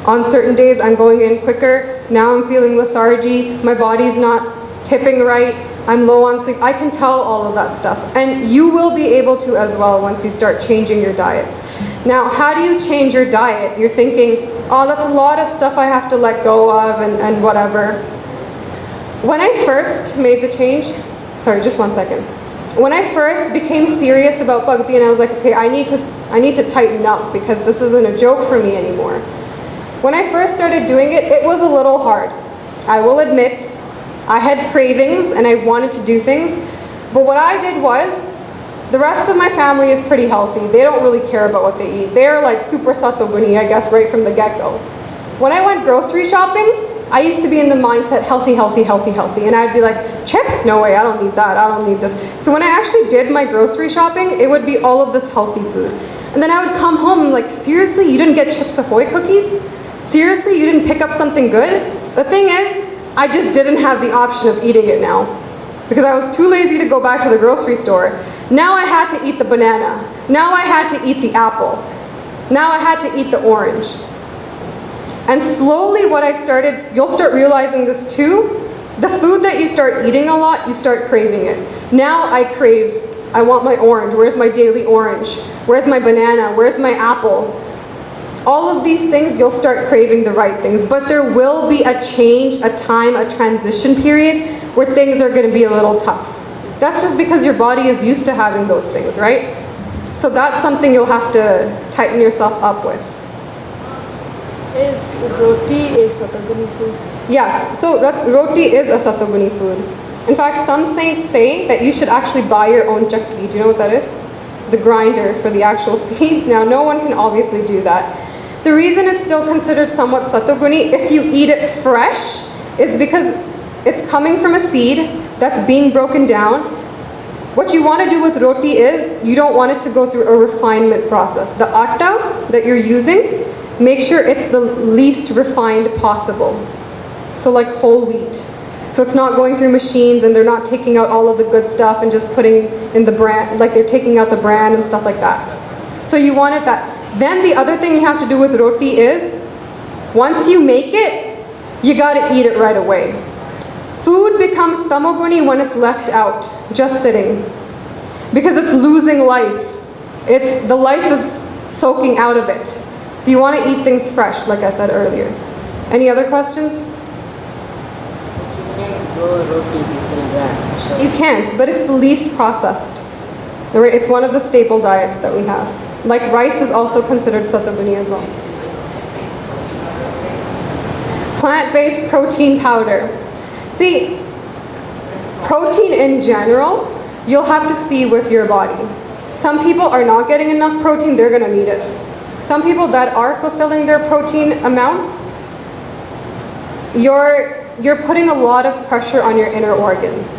On certain days I'm going in quicker, now I'm feeling lethargy, my body's not tipping right, I'm low on sleep. I can tell all of that stuff. And you will be able to as well once you start changing your diets. Now, how do you change your diet? You're thinking, oh, that's a lot of stuff I have to let go of and whatever. When I first made the change, sorry, just one second. When I first became serious about Bhakti and I was like, okay, I need to tighten up because this isn't a joke for me anymore. When I first started doing it, it was a little hard. I will admit, I had cravings and I wanted to do things, but what I did was, the rest of my family is pretty healthy. They don't really care about what they eat. They're like super satoguni, I guess, right from the get-go. When I went grocery shopping, I used to be in the mindset healthy, healthy, healthy, healthy. And I'd be like, chips? No way, I don't need that, I don't need this. So when I actually did my grocery shopping, it would be all of this healthy food. And then I would come home and like, seriously, you didn't get Chips Ahoy cookies? Seriously, you didn't pick up something good? The thing is, I just didn't have the option of eating it now. Because I was too lazy to go back to the grocery store. Now I had to eat the banana. Now I had to eat the apple. Now I had to eat the orange. And slowly what I started, you'll start realizing this too, the food that you start eating a lot, you start craving it. Now I crave, I want my orange. Where's my daily orange? Where's my banana? Where's my apple? All of these things, you'll start craving the right things. But there will be a change, a time, a transition period where things are going to be a little tough. That's just because your body is used to having those things, right? So that's something you'll have to tighten yourself up with. Is roti a sataguni food? Yes, so roti is a satoguni food. In fact, some saints say that you should actually buy your own chakki. Do you know what that is? The grinder for the actual seeds. Now, no one can obviously do that. The reason it's still considered somewhat satoguni, if you eat it fresh, is because it's coming from a seed that's being broken down. What you want to do with roti is, you don't want it to go through a refinement process. The atta that you're using, make sure it's the least refined possible. So like whole wheat. So it's not going through machines and they're not taking out all of the good stuff and just putting in the bran, like they're taking out the bran and stuff like that. So you want it that. Then the other thing you have to do with roti is, once you make it, you gotta eat it right away. Food becomes tamoguni when it's left out, just sitting. Because it's losing life. The life is soaking out of it. So you want to eat things fresh, like I said earlier. Any other questions? You can't grow roti before that. So You can't, but it's the least processed. It's one of the staple diets that we have. Like rice is also considered sataguni as well. Plant-based protein powder. See, protein in general, you'll have to see with your body. Some people are not getting enough protein, they're gonna need it. Some people that are fulfilling their protein amounts, you're putting a lot of pressure on your inner organs,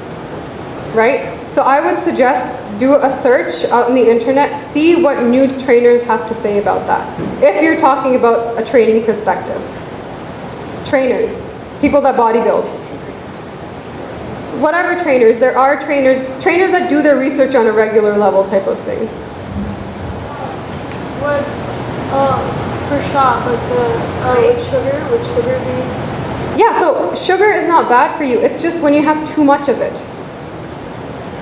right? So I would suggest do a search on the internet, see what new trainers have to say about that. If you're talking about a training perspective. Trainers, people that bodybuild. Whatever trainers, there are trainers that do their research on a regular level type of thing. what per shot, like with sugar do you? Yeah, so sugar is not bad for you. It's just when you have too much of it.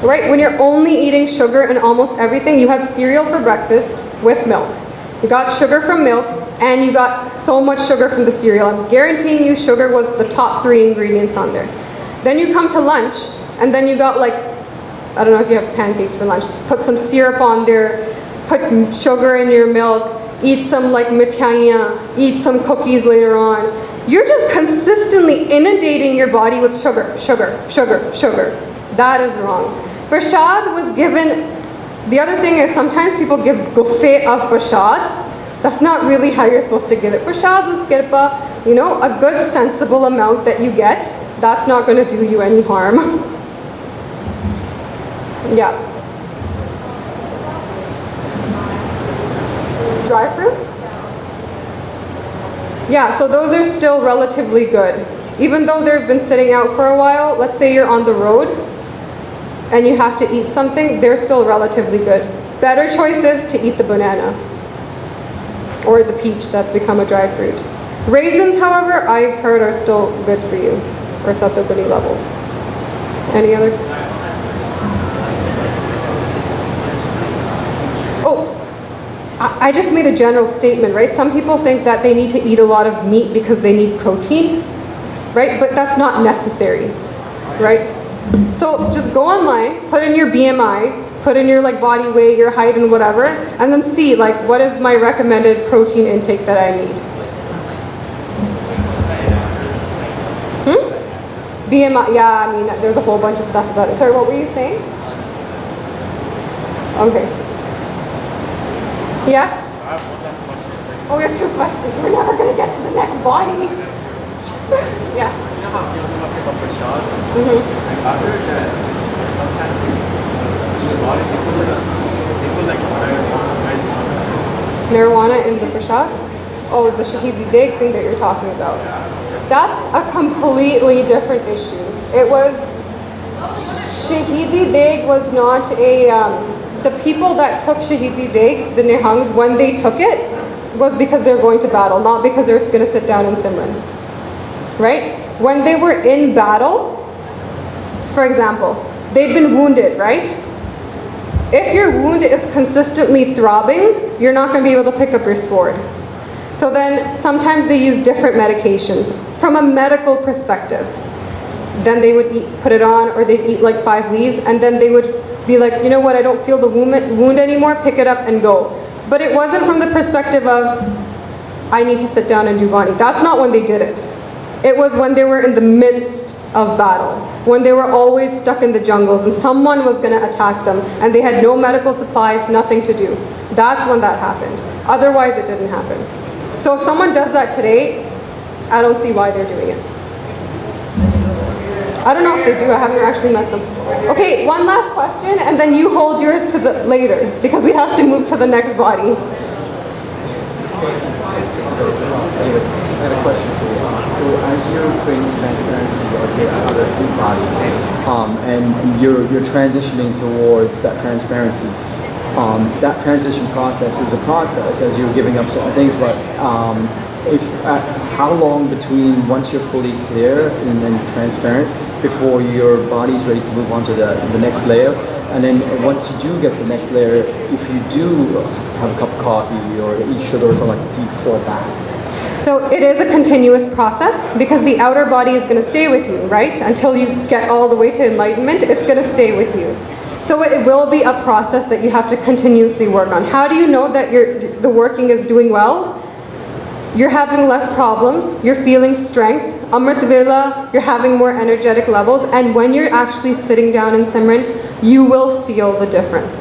Right? When you're only eating sugar in almost everything, you had cereal for breakfast with milk. You got sugar from milk, and you got so much sugar from the cereal. I'm guaranteeing you sugar was the top 3 ingredients on there. Then you come to lunch, and then you got like, I don't know if you have pancakes for lunch, put some syrup on there, put sugar in your milk, eat some like mithaiyan, eat some cookies later on. You're just consistently inundating your body with sugar, sugar, sugar, sugar. That is wrong. Prashad was given, the other thing is sometimes people give buffet of prashad. That's not really how you're supposed to give it. Prashad was kirpa, a good sensible amount that you get. That's not going to do you any harm. Yeah. Dry fruits? Yeah, so those are still relatively good. Even though they've been sitting out for a while, let's say you're on the road and you have to eat something, they're still relatively good. better choice is to eat the banana or the peach that's become a dry fruit. Raisins, however, I've heard are still good for you, or sattuguni leveled. Any other? Oh, I just made a general statement, right? Some people think that they need to eat a lot of meat because they need protein, right? But that's not necessary, right? So just go online, put in your BMI, put in your like body weight, your height and whatever, and then see like what is my recommended protein intake that I need. BMI, yeah, I mean, there's a whole bunch of stuff about it. Sorry, what were you saying? Okay. Yes? I have one last question. Oh, we have 2 questions. We're never going to get to the next body. Yes. You know how people talk about prashad? Mm-hmm. I heard that sometimes in the body they put like Marijuana in the prashad? Oh, the shahidi deg thing that you're talking about. That's a completely different issue. It was, shahidi deg was not a, the people that took shahidi deg, the nihangs, when they took it, was because they're going to battle, not because they're going to sit down and simran. Right? When they were in battle, for example, they've been wounded, right? If your wound is consistently throbbing, you're not going to be able to pick up your sword. So then sometimes they use different medications from a medical perspective. Then they would put it on, or they'd eat like 5 leaves, and then they would be like, you know what, I don't feel the wound anymore, pick it up and go. But it wasn't from the perspective of, I need to sit down and do bani. That's not when they did it. It was when they were in the midst of battle, when they were always stuck in the jungles and someone was going to attack them and they had no medical supplies, nothing to do. That's when that happened. Otherwise, it didn't happen. So if someone does that today, I don't see why they're doing it. I don't know if they do, I haven't actually met them. Okay, one last question, and then you hold yours to the later, because we have to move to the next body. I had a question for you. So as you're creating transparency of your other food body, and you're transitioning towards that transparency, that transition process is a process as you're giving up certain things, but how long between once you're fully clear and transparent before your body's ready to move on to the next layer, and then once you do get to the next layer, if you do have a cup of coffee or eat sugar or something, do you fall back? So it is a continuous process because the outer body is going to stay with you, right? Until you get all the way to enlightenment, it's going to stay with you. So it will be a process that you have to continuously work on. How do you know that the working is doing well? You're having less problems, you're feeling strength. Amrit Vela, you're having more energetic levels, and when you're actually sitting down in Simran, you will feel the difference.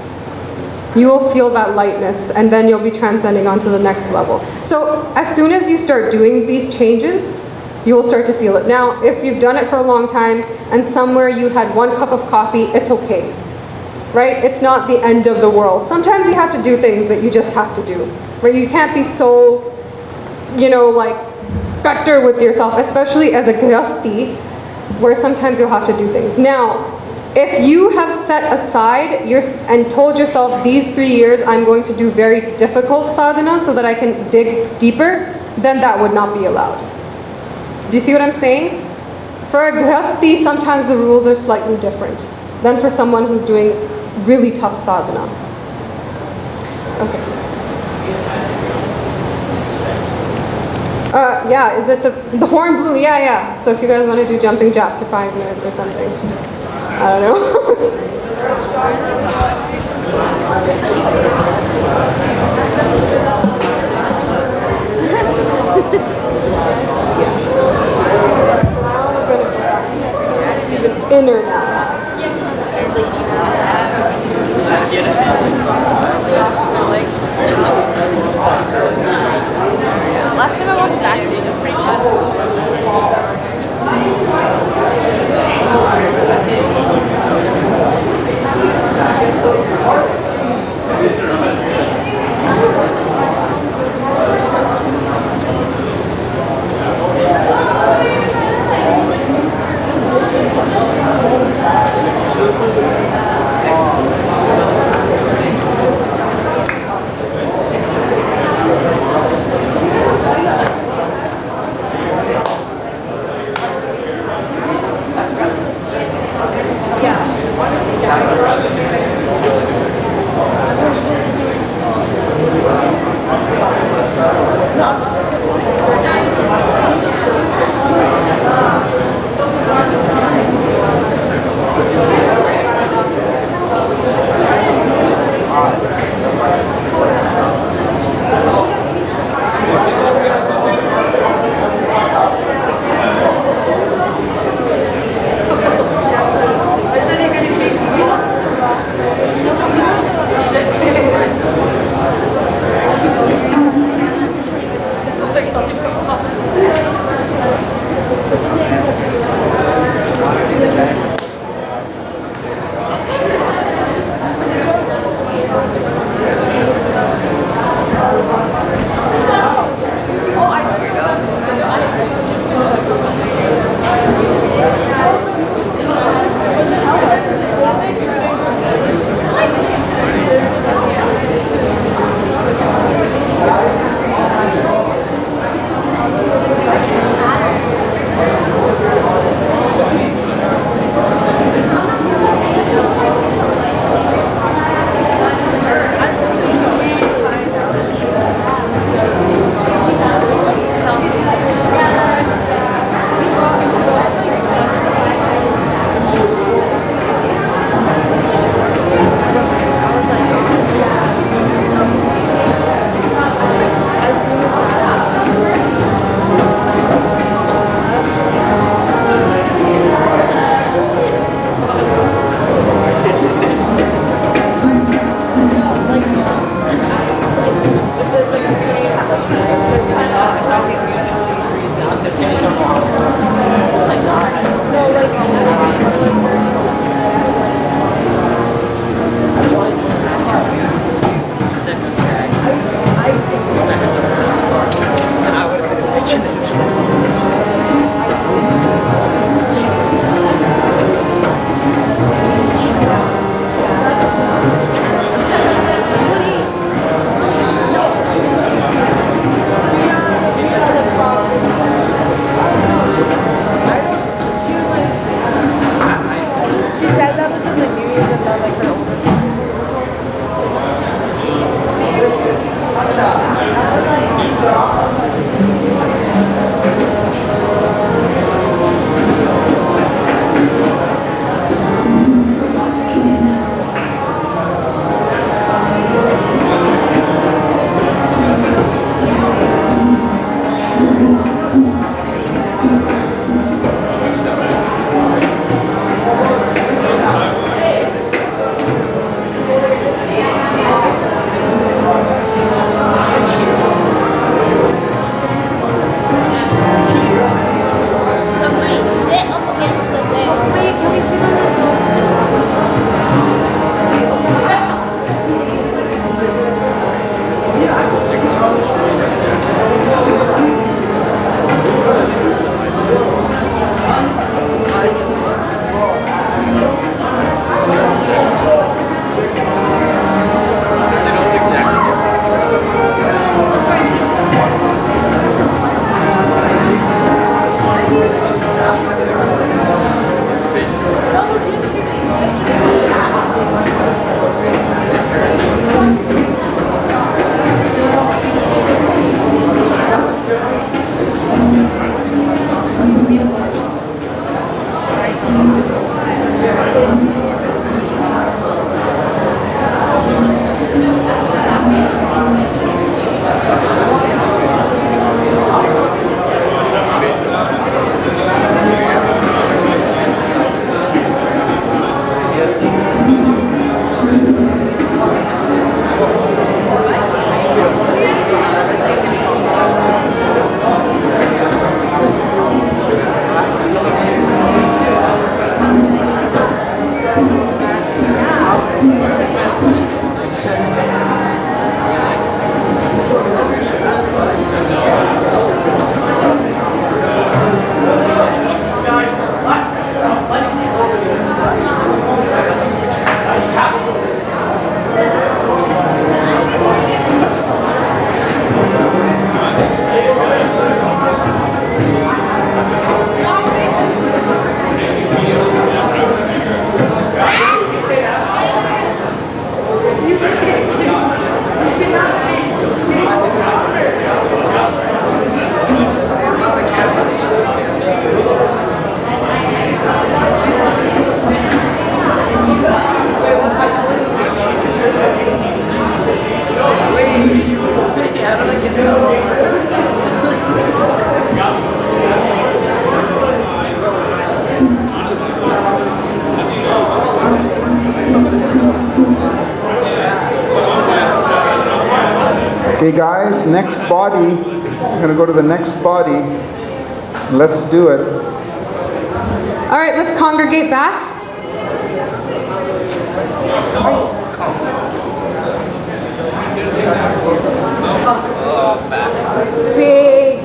You will feel that lightness, and then you'll be transcending onto the next level. So as soon as you start doing these changes, you will start to feel it. Now, if you've done it for a long time, and somewhere you had 1 cup of coffee, it's okay. Right? It's not the end of the world. Sometimes you have to do things that you just have to do. Right? You can't be so, like, better with yourself, especially as a grihasti, where sometimes you'll have to do things. Now, if you have set aside and told yourself these 3 years I'm going to do very difficult sadhana so that I can dig deeper, then that would not be allowed. Do you see what I'm saying? For a grihasti, sometimes the rules are slightly different than for someone who's doing really tough sadhana. Okay. Yeah, is it the horn blew? Yeah. So if you guys want to do jumping jacks for 5 minutes or something. I don't know. So now we're going to go even inner now. Last time I walked backstage, it's pretty fun. Okay, guys, next body. I'm going to go to the next body. Let's do it. All right, let's congregate back. Big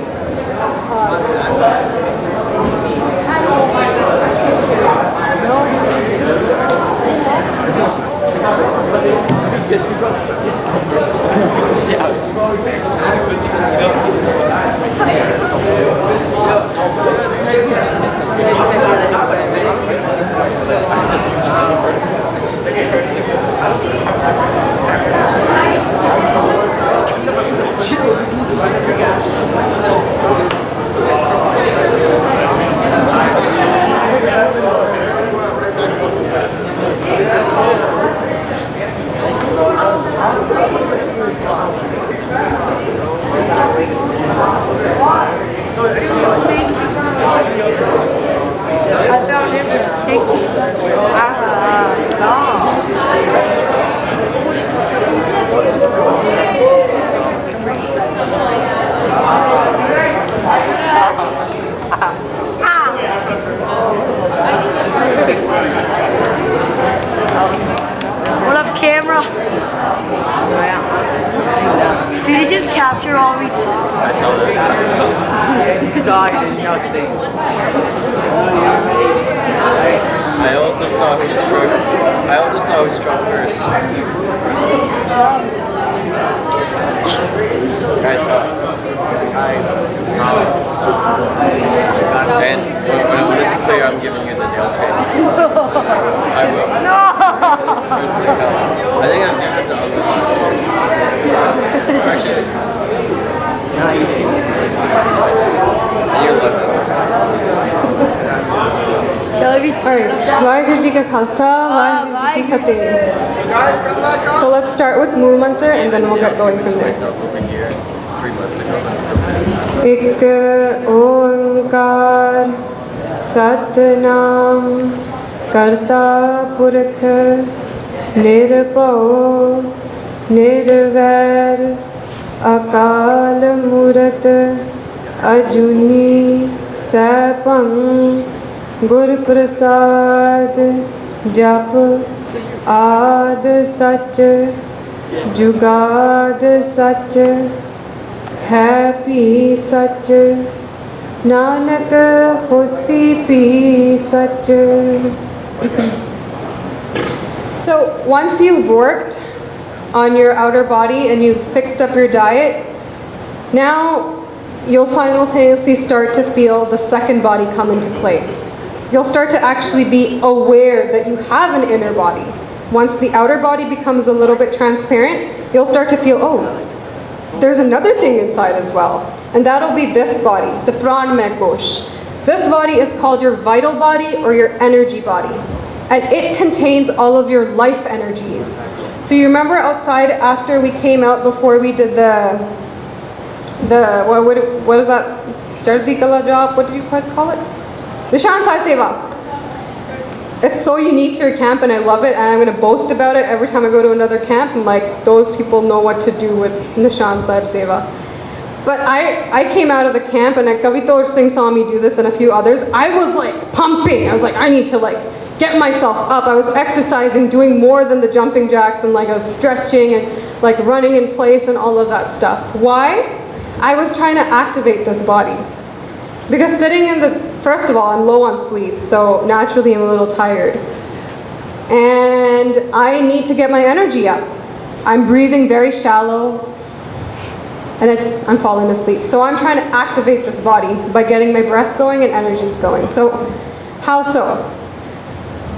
What up, camera? Did you just capture all we did? I saw that. Sorry, nothing. I also saw who struck. I also saw who struck first. Guys saw. And when it's clear, I'm giving you the nail trade. I will. No! I think I've given it to other last year. Actually, you're lucky. Shall we All start? right. Vaheguru Ji Ka Khalsa, Vaheguru Ji Ki Fateh. So let's start with Mool Mantra and then we'll get going from there. Myself over here 3 months ago. एक ओंकार सतनाम करता पुरख निरभव निर्वैर अकाल मूरत अजूनी सैभं गुर प्रसाद जप आद सच जुगाद सच है P सच नानक होसी P such. So once you've worked on your outer body and you've fixed up your diet, now you'll simultaneously start to feel the second body come into play. You'll start to actually be aware that you have an inner body. Once the outer body becomes a little bit transparent, you'll start to feel, oh, there's another thing inside as well. And that'll be this body, the Pranmay Kosh. This body is called your vital body or your energy body. And it contains all of your life energies. So you remember outside after we came out before we did what is that? Chardi Kala job? What did you guys call it? Nishan Sai Seva. It's so unique to your camp and I love it and I'm going to boast about it every time I go to another camp. I'm like, those people know what to do with Nishan Sahib Seva. But I came out of the camp and Kavitor Singh saw me do this and a few others. I was like pumping. I was like, I need to like get myself up. I was exercising, doing more than the jumping jacks and like I was stretching and like running in place and all of that stuff. Why? I was trying to activate this body. Because sitting in the, first of all, I'm low on sleep, so naturally I'm a little tired. And I need to get my energy up. I'm breathing very shallow, and I'm falling asleep. So I'm trying to activate this body by getting my breath going and energies going. So, how so?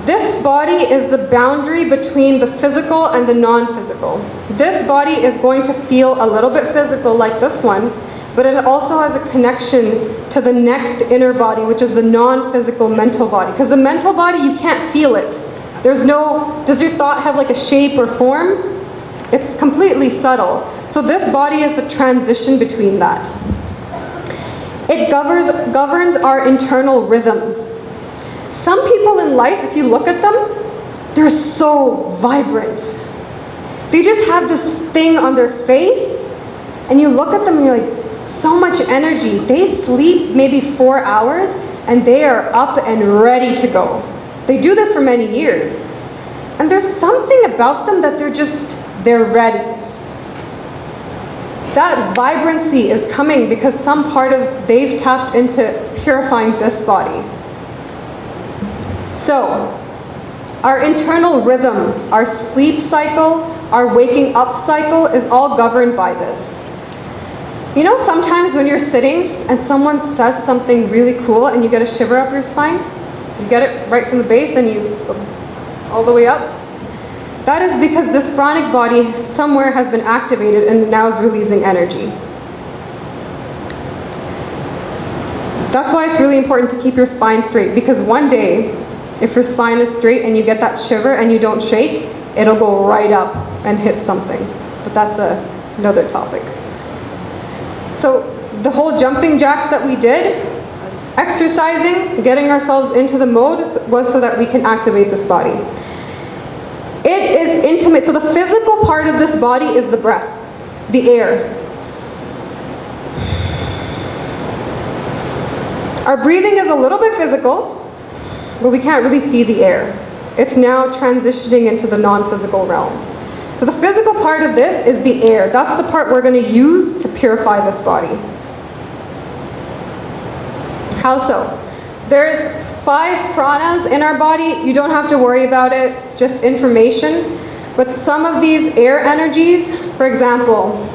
This body is the boundary between the physical and the non-physical. This body is going to feel a little bit physical like this one, but it also has a connection to the next inner body, which is the non-physical mental body. Because the mental body, you can't feel it. There's no, does your thought have like a shape or form? It's completely subtle. So this body is the transition between that. It governs our internal rhythm. Some people in life, if you look at them, they're so vibrant. They just have this thing on their face and you look at them and you're like, so much energy. They sleep maybe 4 hours and they are up and ready to go. They do this for many years. And there's something about them that they're ready. That vibrancy is coming because they've tapped into purifying this body. So, our internal rhythm, our sleep cycle, our waking up cycle is all governed by this. You know, sometimes when you're sitting and someone says something really cool and you get a shiver up your spine, you get it right from the base and you all the way up. That is because this pranic body somewhere has been activated and now is releasing energy. That's why it's really important to keep your spine straight, because one day, if your spine is straight and you get that shiver and you don't shake, it'll go right up and hit something. But that's another topic. So the whole jumping jacks that we did, exercising, getting ourselves into the mode, was so that we can activate this body. It is intimate. So the physical part of this body is the breath, the air. Our breathing is a little bit physical, but we can't really see the air. It's now transitioning into the non-physical realm. So the physical part of this is the air. That's the part we're going to use to purify this body. How so? There's 5 pranas in our body. You don't have to worry about it. It's just information. But some of these air energies, for example,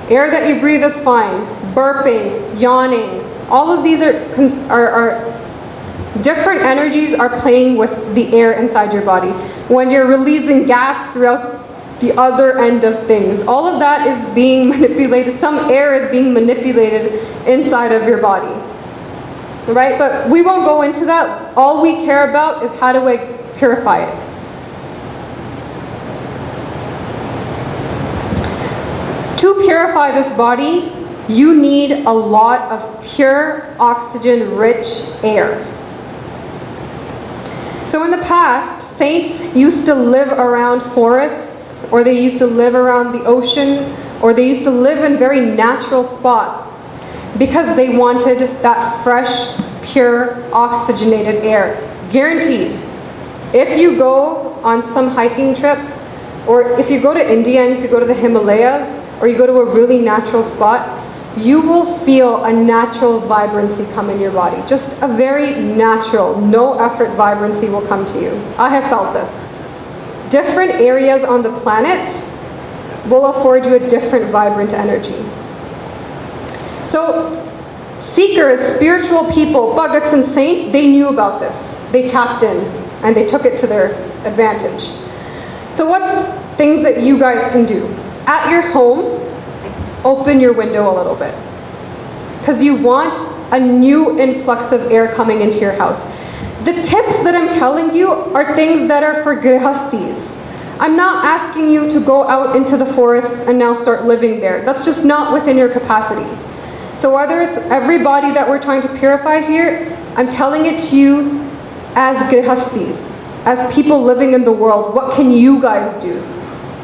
air that you breathe is fine. Burping, yawning, all of these are different energies are playing with the air inside your body. When you're releasing gas throughout the other end of things, all of that is being manipulated. Some air is being manipulated inside of your body. Right? But we won't go into that. All we care about is how do I purify it. To purify this body, you need a lot of pure, oxygen-rich air. So in the past, saints used to live around forests, or they used to live around the ocean, or they used to live in very natural spots, because they wanted that fresh, pure, oxygenated air. Guaranteed. If you go on some hiking trip, or if you go to India and if you go to the Himalayas, or you go to a really natural spot, you will feel a natural vibrancy come in your body. Just a very natural, no effort vibrancy will come to you. I have felt this. Different areas on the planet will afford you a different vibrant energy. So, seekers, spiritual people, bhagats and saints, they knew about this. They tapped in and they took it to their advantage. So what's things that you guys can do? At your home, open your window a little bit. Because you want a new influx of air coming into your house. The tips that I'm telling you are things that are for grihastis. I'm not asking you to go out into the forests and now start living there. That's just not within your capacity. So whether it's everybody that we're trying to purify here, I'm telling it to you as grihastis, as people living in the world. What can you guys do?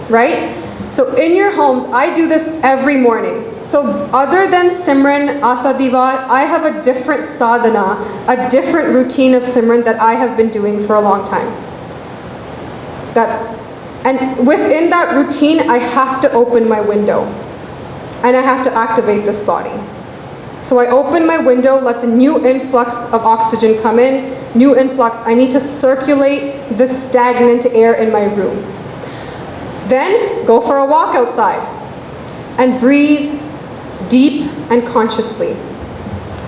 Right? So in your homes, I do this every morning. So other than Simran, Asadiva, I have a different sadhana, a different routine of Simran that I have been doing for a long time. And within that routine, I have to open my window. And I have to activate this body. So I open my window, let the new influx of oxygen come in, new influx. I need to circulate the stagnant air in my room. Then go for a walk outside and breathe deep and consciously.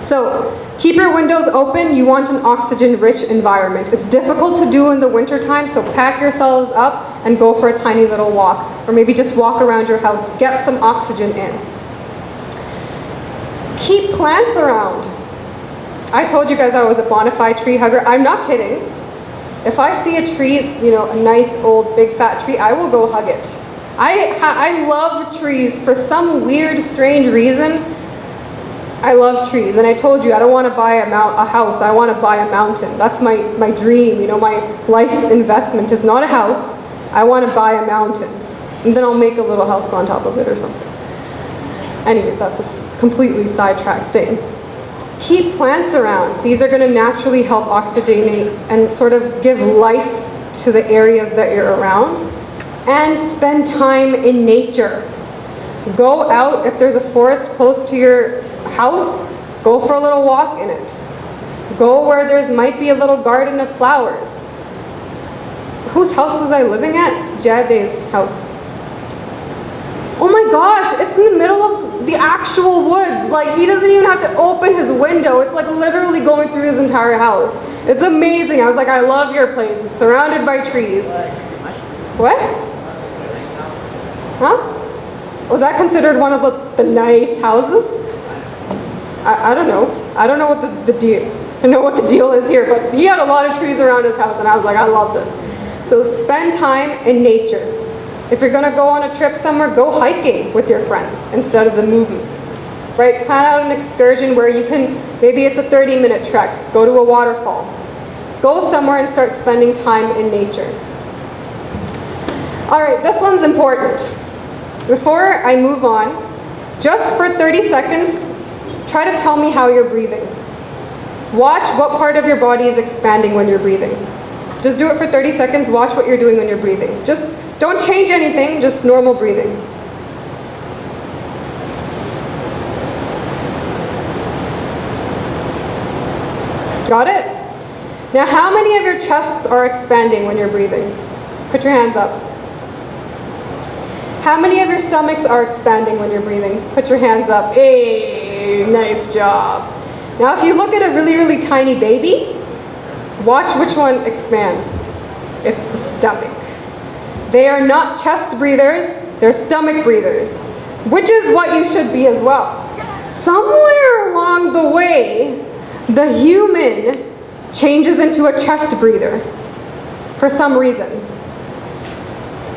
So keep your windows open. You want an oxygen-rich environment. It's difficult to do in the wintertime, so pack yourselves up and go for a tiny little walk. Or maybe just walk around your house. Get some oxygen in. Keep plants around. I told you guys I was a bona fide tree hugger. I'm not kidding. If I see a tree, a nice old big fat tree, I will go hug it. I love trees for some weird, strange reason. I love trees, and I told you I don't want to buy a house. I want to buy a mountain. That's my dream. My life's investment is not a house. I want to buy a mountain, and then I'll make a little house on top of it or something. Anyways, that's a completely sidetracked thing. Keep plants around. These are going to naturally help oxygenate and sort of give life to the areas that you're around. And spend time in nature. Go out, if there's a forest close to your house, go for a little walk in it. Go where there might be a little garden of flowers. Whose house was I living at? Jadev's house. Oh my gosh, it's in the middle of the actual woods. Like, he doesn't even have to open his window. It's like literally going through his entire house. It's amazing. I was like, I love your place. It's surrounded by trees. What? Huh? Was that considered one of the nice houses? I don't know. I don't know what the deal. I know what the deal is here, but he had a lot of trees around his house, and I was like, I love this. So spend time in nature. If you're gonna go on a trip somewhere, go hiking with your friends instead of the movies. Right? Plan out an excursion where you can, maybe it's a 30-minute trek, go to a waterfall. Go somewhere and start spending time in nature. All right, this one's important. Before I move on, just for 30 seconds, try to tell me how you're breathing. Watch what part of your body is expanding when you're breathing. Just do it for 30 seconds, watch what you're doing when you're breathing. Just don't change anything, just normal breathing. Got it? Now, how many of your chests are expanding when you're breathing? Put your hands up. How many of your stomachs are expanding when you're breathing? Put your hands up. Hey, nice job. Now, if you look at a really, really tiny baby, watch which one expands. It's the stomach. They are not chest breathers, they're stomach breathers, which is what you should be as well. Somewhere along the way, the human changes into a chest breather for some reason.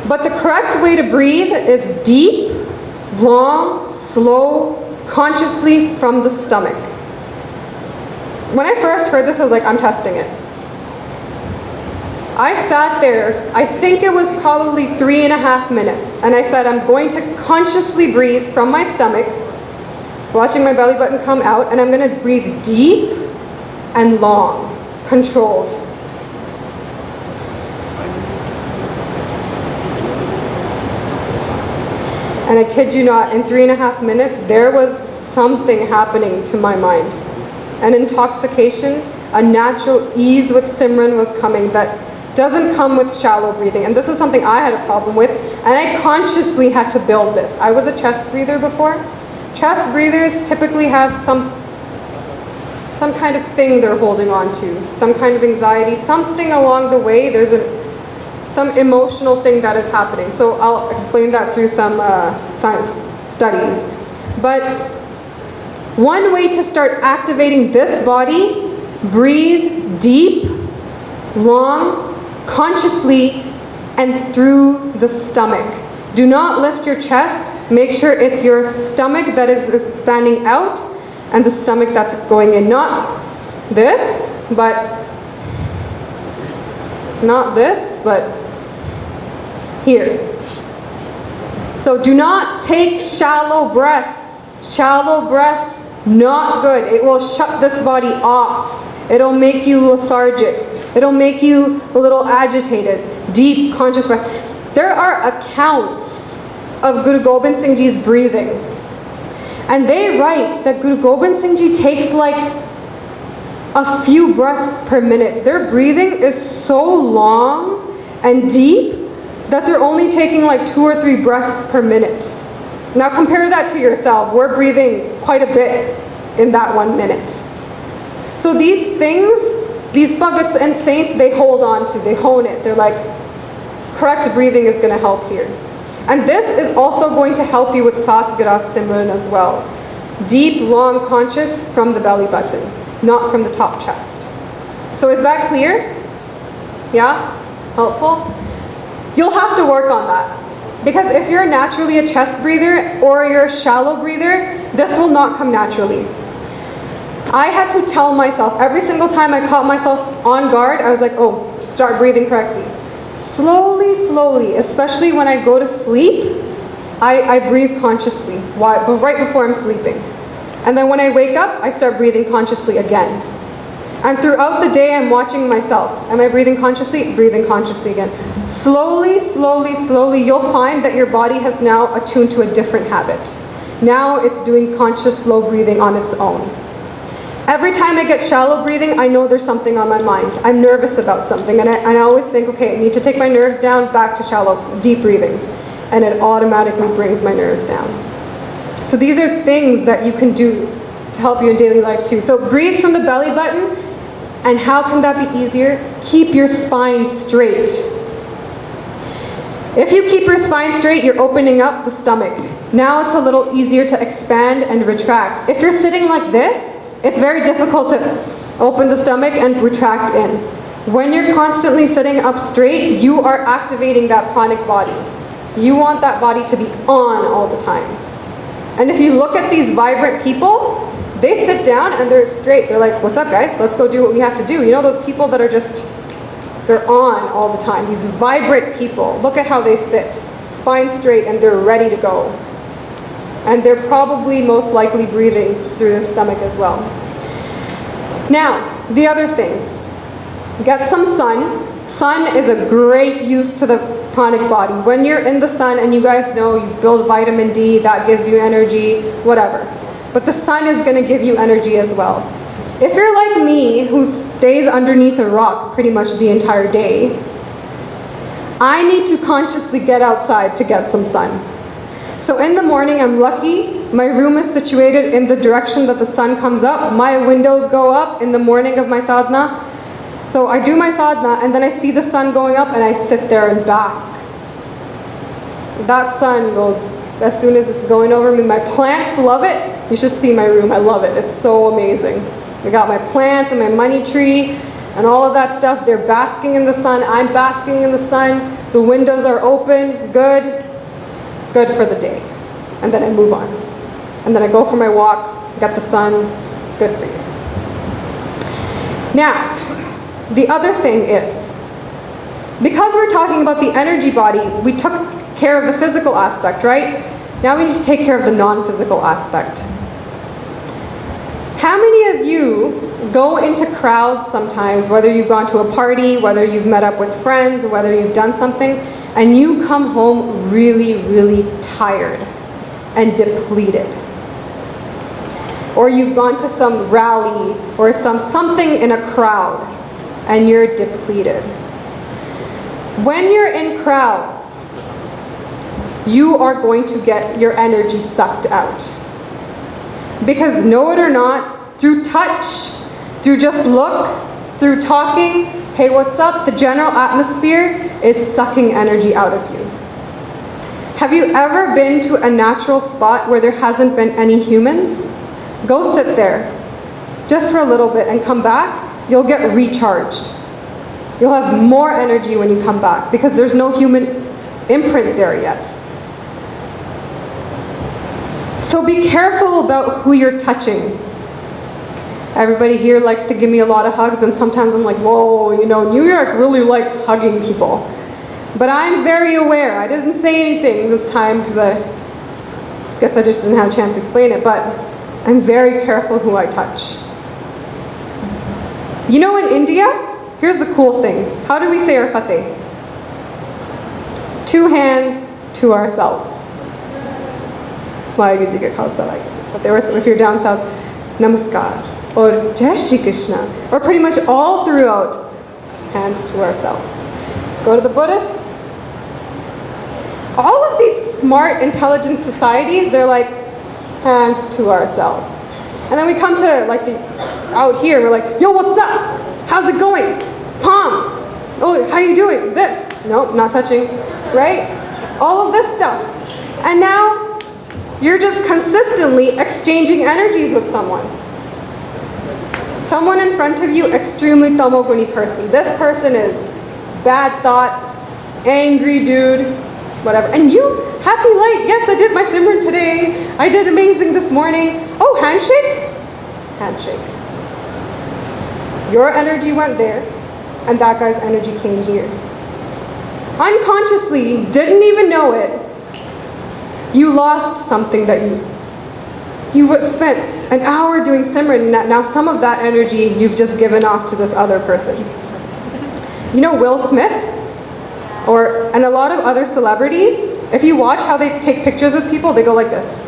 But the correct way to breathe is deep, long, slow, consciously from the stomach. When I first heard this, I was like, I'm testing it. I sat there, I think it was probably 3.5 minutes, and I said, I'm going to consciously breathe from my stomach, watching my belly button come out, and I'm going to breathe deep and long, controlled. And I kid you not, in 3.5 minutes, there was something happening to my mind. An intoxication, a natural ease with Simran was coming that doesn't come with shallow breathing. And this is something I had a problem with, and I consciously had to build this. I was a chest breather before. Chest breathers typically have some kind of thing they're holding on to, some kind of anxiety, something along the way. There's some emotional thing that is happening. So I'll explain that through some science studies. But one way to start activating this body, breathe deep, long, consciously, and through the stomach. Do not lift your chest. Make sure it's your stomach that is expanding out and the stomach that's going in. Not this, but here. So do not take shallow breaths. Shallow breaths, not good. It will shut this body off. It'll make you lethargic. It'll make you a little agitated. Deep, conscious breath. There are accounts of Guru Gobind Singh Ji's breathing. And they write that Guru Gobind Singh Ji takes like a few breaths per minute. Their breathing is so long and deep that they're only taking like 2 or 3 breaths per minute. Now compare that to yourself. We're breathing quite a bit in that 1 minute. So these things, these bhagats and saints, they hold on to, they hone it. They're like, correct breathing is going to help here. And this is also going to help you with Saas Garat Simran as well. Deep, long, conscious from the belly button, not from the top chest. So is that clear? Yeah? Helpful? You'll have to work on that. Because if you're naturally a chest breather or you're a shallow breather, this will not come naturally. I had to tell myself, every single time I caught myself on guard, I was like, oh, start breathing correctly. Slowly, slowly, especially when I go to sleep, I breathe consciously but right before I'm sleeping. And then when I wake up, I start breathing consciously again. And throughout the day, I'm watching myself. Am I breathing consciously? Breathing consciously again. Slowly, slowly, slowly, you'll find that your body has now attuned to a different habit. Now it's doing conscious, slow breathing on its own. Every time I get shallow breathing, I know there's something on my mind. I'm nervous about something, and I always think, okay, I need to take my nerves down, back to shallow, deep breathing. And it automatically brings my nerves down. So these are things that you can do to help you in daily life too. So breathe from the belly button. And how can that be easier? Keep your spine straight. If you keep your spine straight, you're opening up the stomach. Now it's a little easier to expand and retract. If you're sitting like this, it's very difficult to open the stomach and retract in. When you're constantly sitting up straight, you are activating that pranic body. You want that body to be on all the time. And if you look at these vibrant people, they sit down and they're straight. They're like, what's up guys? Let's go do what we have to do. You know those people that are just, they're on all the time. These vibrant people. Look at how they sit. Spine straight and they're ready to go. And they're probably most likely breathing through their stomach as well. Now, the other thing. Get some sun. Sun is a great use to the pranic body. When you're in the sun, and you guys know you build vitamin D, that gives you energy, whatever. But the sun is going to give you energy as well. If you're like me, who stays underneath a rock pretty much the entire day, I need to consciously get outside to get some sun. So in the morning, I'm lucky. My room is situated in the direction that the sun comes up. My windows go up in the morning of my sadhana. So I do my sadhana, and then I see the sun going up, and I sit there and bask. That sun goes, as soon as it's going over me, my plants love it. You should see my room, I love it. It's so amazing. I got my plants and my money tree and all of that stuff. They're basking in the sun, I'm basking in the sun. The windows are open, good for the day. And then I move on. And then I go for my walks, get the sun, good for you. Now, the other thing is, because we're talking about the energy body, we took care of the physical aspect, right? Now we need to take care of the non-physical aspect. How many of you go into crowds sometimes, whether you've gone to a party, whether you've met up with friends, whether you've done something, and you come home really, really tired and depleted? Or you've gone to some rally or something in a crowd and you're depleted. When you're in crowds, you are going to get your energy sucked out. Because know it or not, through touch, through just look, through talking, hey, what's up? The general atmosphere is sucking energy out of you. Have you ever been to a natural spot where there hasn't been any humans? Go sit there, just for a little bit, and come back. You'll get recharged. You'll have more energy when you come back, because there's no human imprint there yet. So be careful about who you're touching. Everybody here likes to give me a lot of hugs, and sometimes I'm like, whoa, you know, New York really likes hugging people. But I'm very aware. I didn't say anything this time because I guess I just didn't have a chance to explain it, but I'm very careful who I touch. You know, in India, here's the cool thing. How do we say our fateh? 2 hands to ourselves. If you're down south, namaskar, or Jai Shri Krishna, or pretty much all throughout, hands to ourselves. Go to the Buddhists. All of these smart, intelligent societies, they're like, hands to ourselves. And then we come to like out here, we're like, yo, what's up? How's it going? Palm. Oh, how you doing? This. Nope, not touching. Right? All of this stuff. And now you're just consistently exchanging energies with someone. Someone in front of you, extremely tamoguni person. This person is bad thoughts, angry dude, whatever. And you, happy light, yes, I did my Simran today. I did amazing this morning. Oh, handshake? Handshake. Your energy went there, and that guy's energy came here. Unconsciously, didn't even know it, You lost something that you spent an hour doing Simran, and now some of that energy you've just given off to this other person. You know Will Smith? And a lot of other celebrities, if you watch how they take pictures with people, they go like this.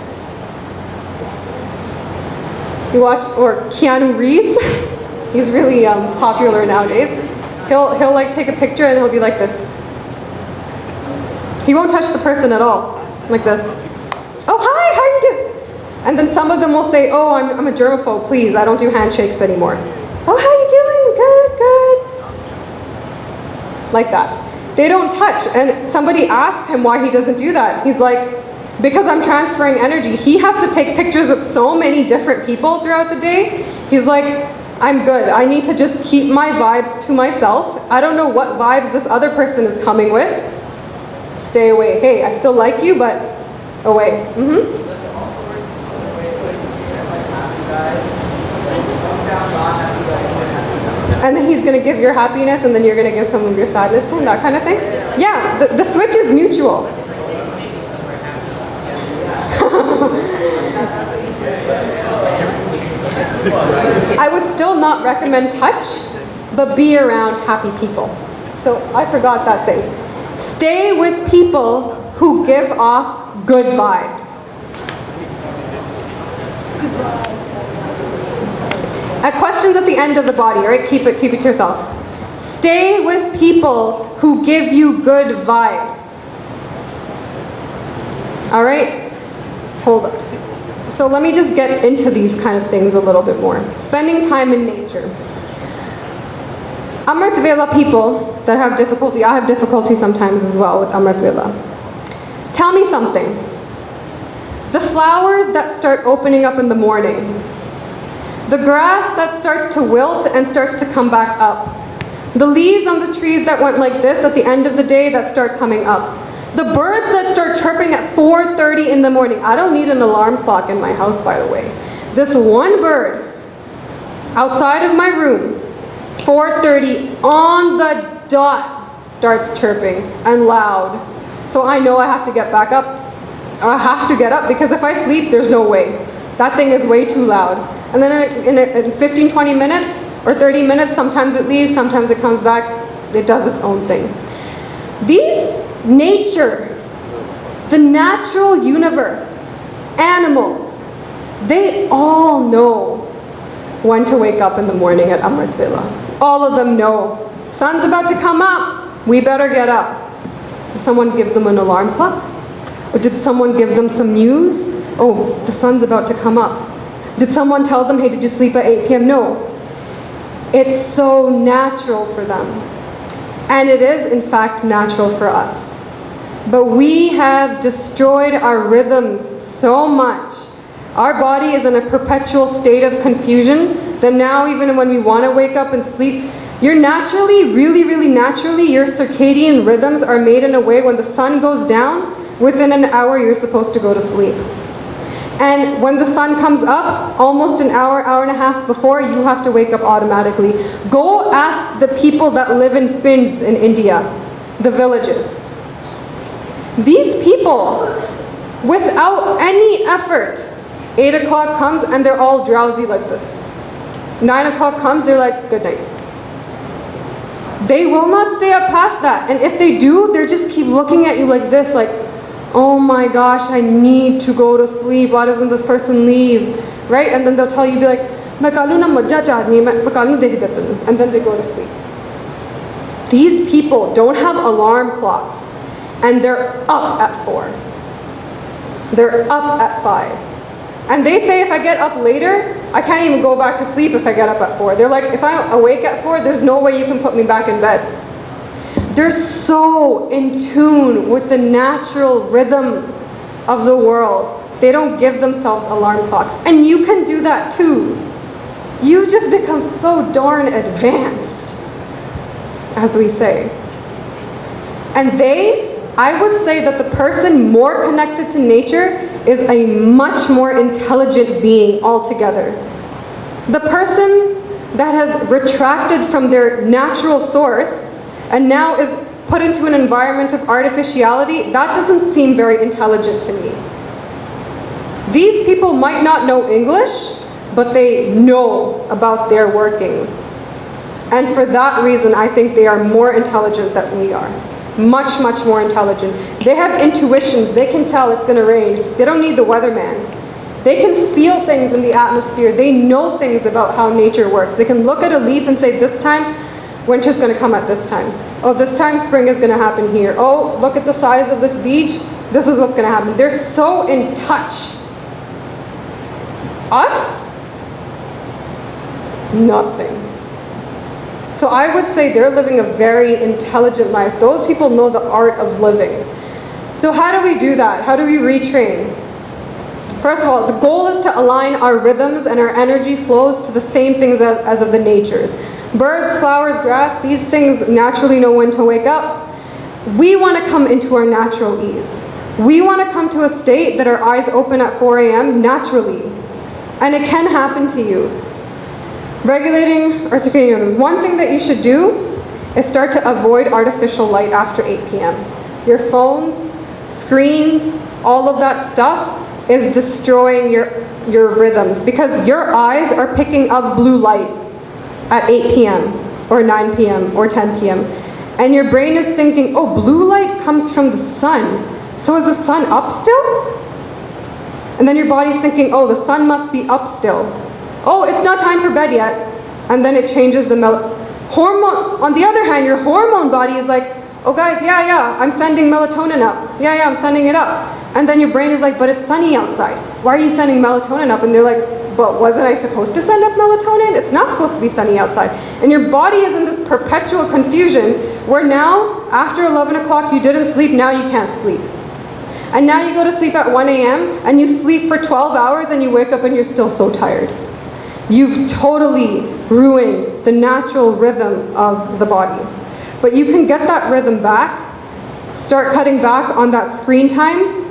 You watch, or Keanu Reeves, he's really popular nowadays. He'll like take a picture and he'll be like this. He won't touch the person at all, like this. Oh, hi, how are you doing? And then some of them will say, oh, I'm a germaphobe, please, I don't do handshakes anymore. Oh, how are you doing? Good, good. Like that. They don't touch. And somebody asked him why he doesn't do that. He's like, because I'm transferring energy. He has to take pictures with so many different people throughout the day. He's like, I'm good. I need to just keep my vibes to myself. I don't know what vibes this other person is coming with. Stay away. Hey, I still like you, but away. And then he's going to give your happiness, and then you're going to give some of your sadness to him, that kind of thing. Yeah, the switch is mutual. I would still not recommend touch, but be around happy people. So I forgot that thing. Stay with people who give off good vibes. Questions at the end of the body, right? Keep it to yourself. Stay with people who give you good vibes. All right? Hold on. So let me just get into these kind of things a little bit more. Spending time in nature. Amrit Vela people that have difficulty, I have difficulty sometimes as well with Amrit Vela. Tell me something. The flowers that start opening up in the morning, the grass that starts to wilt and starts to come back up, the leaves on the trees that went like this at the end of the day that start coming up, the birds that start chirping at 4:30 in the morning. I don't need an alarm clock in my house, by the way. This one bird outside of my room, 4:30 on the dot, starts chirping and loud. So I know I have to get back up. I have to get up because if I sleep, there's no way. That thing is way too loud. And then in 15, 20 minutes or 30 minutes, sometimes it leaves, sometimes it comes back. It does its own thing. Nature, the natural universe, animals, they all know when to wake up in the morning at Amrit Vela. All of them know. Sun's about to come up, we better get up. Did someone give them an alarm clock? Or did someone give them some news? Oh, the sun's about to come up. Did someone tell them, hey, did you sleep at 8 p.m.? No. It's so natural for them. And it is, in fact, natural for us. But we have destroyed our rhythms so much. Our body is in a perpetual state of confusion that now even when we want to wake up and sleep, you're naturally, really, really naturally, your circadian rhythms are made in a way when the sun goes down, within an hour you're supposed to go to sleep. And when the sun comes up, almost an hour, hour and a half before, you have to wake up automatically. Go ask the people that live in Pinds in India, the villages. These people, without any effort, 8 o'clock comes and they're all drowsy like this. 9 o'clock comes, they're like, good night. They will not stay up past that. And if they do, they just keep looking at you like this, like, oh my gosh, I need to go to sleep. Why doesn't this person leave? Right? And then they'll tell you, be like, and then they go to sleep. These people don't have alarm clocks. And they're up at 4. They're up at 5. And they say if I get up later, I can't even go back to sleep if I get up at 4. They're like, if I'm awake at 4, there's no way you can put me back in bed. They're so in tune with the natural rhythm of the world. They don't give themselves alarm clocks. And you can do that too. You just become so darn advanced, as we say. And I would say that the person more connected to nature is a much more intelligent being altogether. The person that has retracted from their natural source and now is put into an environment of artificiality, that doesn't seem very intelligent to me. These people might not know English, but they know about their workings. And for that reason, I think they are more intelligent than we are. Much, much more intelligent. They have intuitions. They can tell it's going to rain. They don't need the weatherman. They can feel things in the atmosphere. They know things about how nature works. They can look at a leaf and say, this time, winter's going to come at this time. Oh, this time spring is going to happen here. Oh, look at the size of this beach. This is what's going to happen. They're so in touch. Us? Nothing. So I would say they're living a very intelligent life. Those people know the art of living. So how do we do that? How do we retrain? First of all, the goal is to align our rhythms and our energy flows to the same things as of the natures. Birds, flowers, grass, these things naturally know when to wake up. We want to come into our natural ease. We want to come to a state that our eyes open at 4 a.m. naturally. And it can happen to you. Regulating our circadian rhythms. One thing that you should do is start to avoid artificial light after 8 p.m. Your phones, screens, all of that stuff is destroying your rhythms because your eyes are picking up blue light at 8 p.m. or 9 p.m. or 10 p.m. And your brain is thinking, oh, blue light comes from the sun. So is the sun up still? And then your body's thinking, oh, the sun must be up still. Oh, it's not time for bed yet. And then it changes the hormone. On the other hand, your hormone body is like, oh guys, yeah, I'm sending melatonin up. Yeah, I'm sending it up. And then your brain is like, but it's sunny outside. Why are you sending melatonin up? And they're like, but wasn't I supposed to send up melatonin? It's not supposed to be sunny outside. And your body is in this perpetual confusion where now, after 11 o'clock, you didn't sleep, now you can't sleep. And now you go to sleep at 1 a.m. and you sleep for 12 hours and you wake up and you're still so tired. You've totally ruined the natural rhythm of the body. But you can get that rhythm back, start cutting back on that screen time,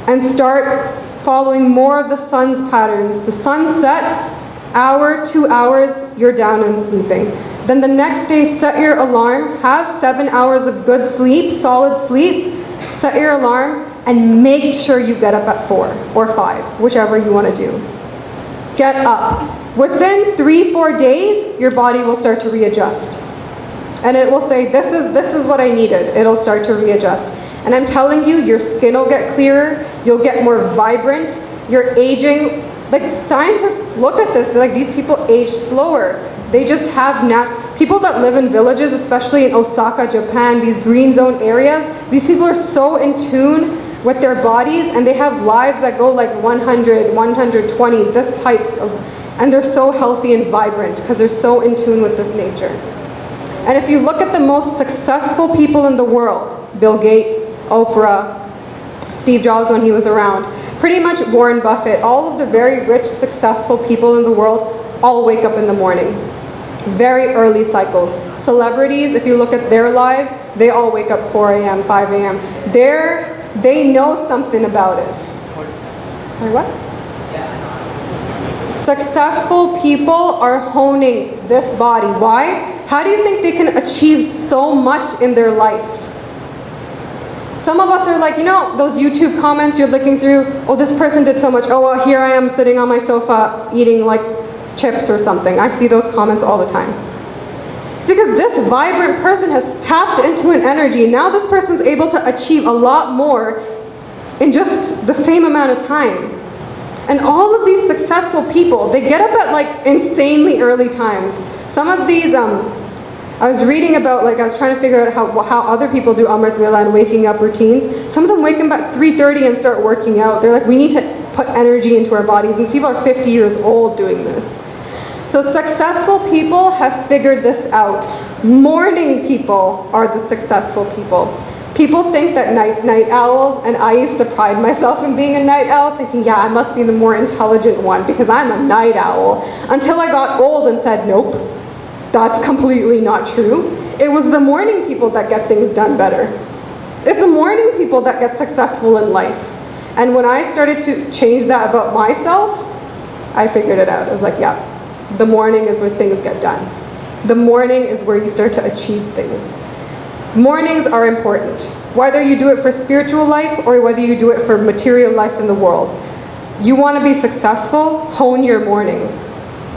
and start following more of the sun's patterns. The sun sets, hour, 2 hours, you're down and sleeping. Then the next day, set your alarm, have 7 hours of good sleep, solid sleep, set your alarm, and make sure you get up at 4 or 5, whichever you want to do. Get up. Within 3-4 days, your body will start to readjust. And it will say, this is what I needed. It'll start to readjust. And I'm telling you, your skin will get clearer, you'll get more vibrant, you're aging. Like scientists look at this, they're like, these people age slower. They just have people that live in villages, especially in Osaka, Japan, these green zone areas, these people are so in tune with their bodies and they have lives that go like 100, 120, this type of, and they're so healthy and vibrant because they're so in tune with this nature. And if you look at the most successful people in the world, Bill Gates, Oprah, Steve Jobs when he was around, pretty much Warren Buffett, all of the very rich, successful people in the world all wake up in the morning. Very early cycles. Celebrities, if you look at their lives, they all wake up 4 a.m., 5 a.m. They know something about it. Sorry, what? Successful people are honing this body. Why? How do you think they can achieve so much in their life? Some of us are like, you know, those YouTube comments you're looking through, oh, this person did so much. Oh, well, here I am sitting on my sofa eating like chips or something. I see those comments all the time. It's because this vibrant person has tapped into an energy. Now this person's able to achieve a lot more in just the same amount of time. And all of these successful people, they get up at like insanely early times. Some of these, I was reading about, like I was trying to figure out how other people do Amrit Vela and waking up routines. Some of them wake up at 3:30 and start working out. They're like, we need to put energy into our bodies. And people are 50 years old doing this. So successful people have figured this out. Morning people are the successful people. People think that night owls, and I used to pride myself in being a night owl, thinking, yeah, I must be the more intelligent one because I'm a night owl. Until I got old and said, nope, that's completely not true. It was the morning people that get things done better. It's the morning people that get successful in life. And when I started to change that about myself, I figured it out. I was like, yeah, the morning is where things get done. The morning is where you start to achieve things. Mornings are important. Whether you do it for spiritual life or whether you do it for material life in the world. You want to be successful, hone your mornings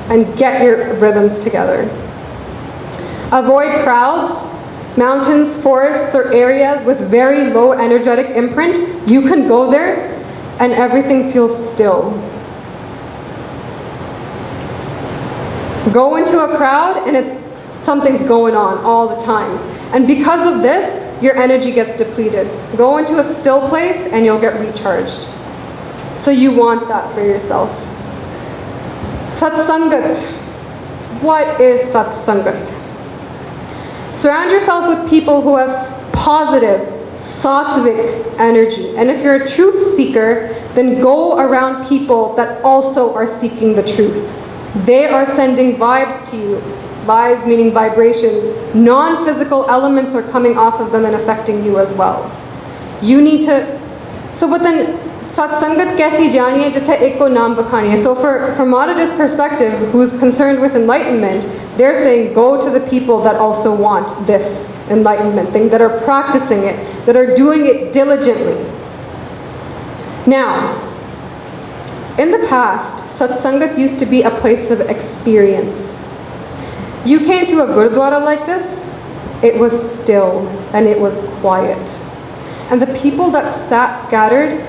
and get your rhythms together. Avoid crowds, mountains, forests, or areas with very low energetic imprint. You can go there and everything feels still. Go into a crowd and something's going on all the time. And because of this, your energy gets depleted. Go into a still place and you'll get recharged. So you want that for yourself. Satsangat. What is Satsangat? Surround yourself with people who have positive, sattvic energy. And if you're a truth seeker, then go around people that also are seeking the truth. They are sending vibes to you. Vibes meaning vibrations. Non-physical elements are coming off of them and affecting you as well. You need to... but then, Satsangat kaisi jani hai jithe ek ko naam bakhani hai. So from Maharaj's perspective, who's concerned with enlightenment, they're saying go to the people that also want this enlightenment thing, that are practicing it, that are doing it diligently. Now, in the past, Satsangat used to be a place of experience. You came to a gurdwara like this, it was still and it was quiet. And the people that sat scattered,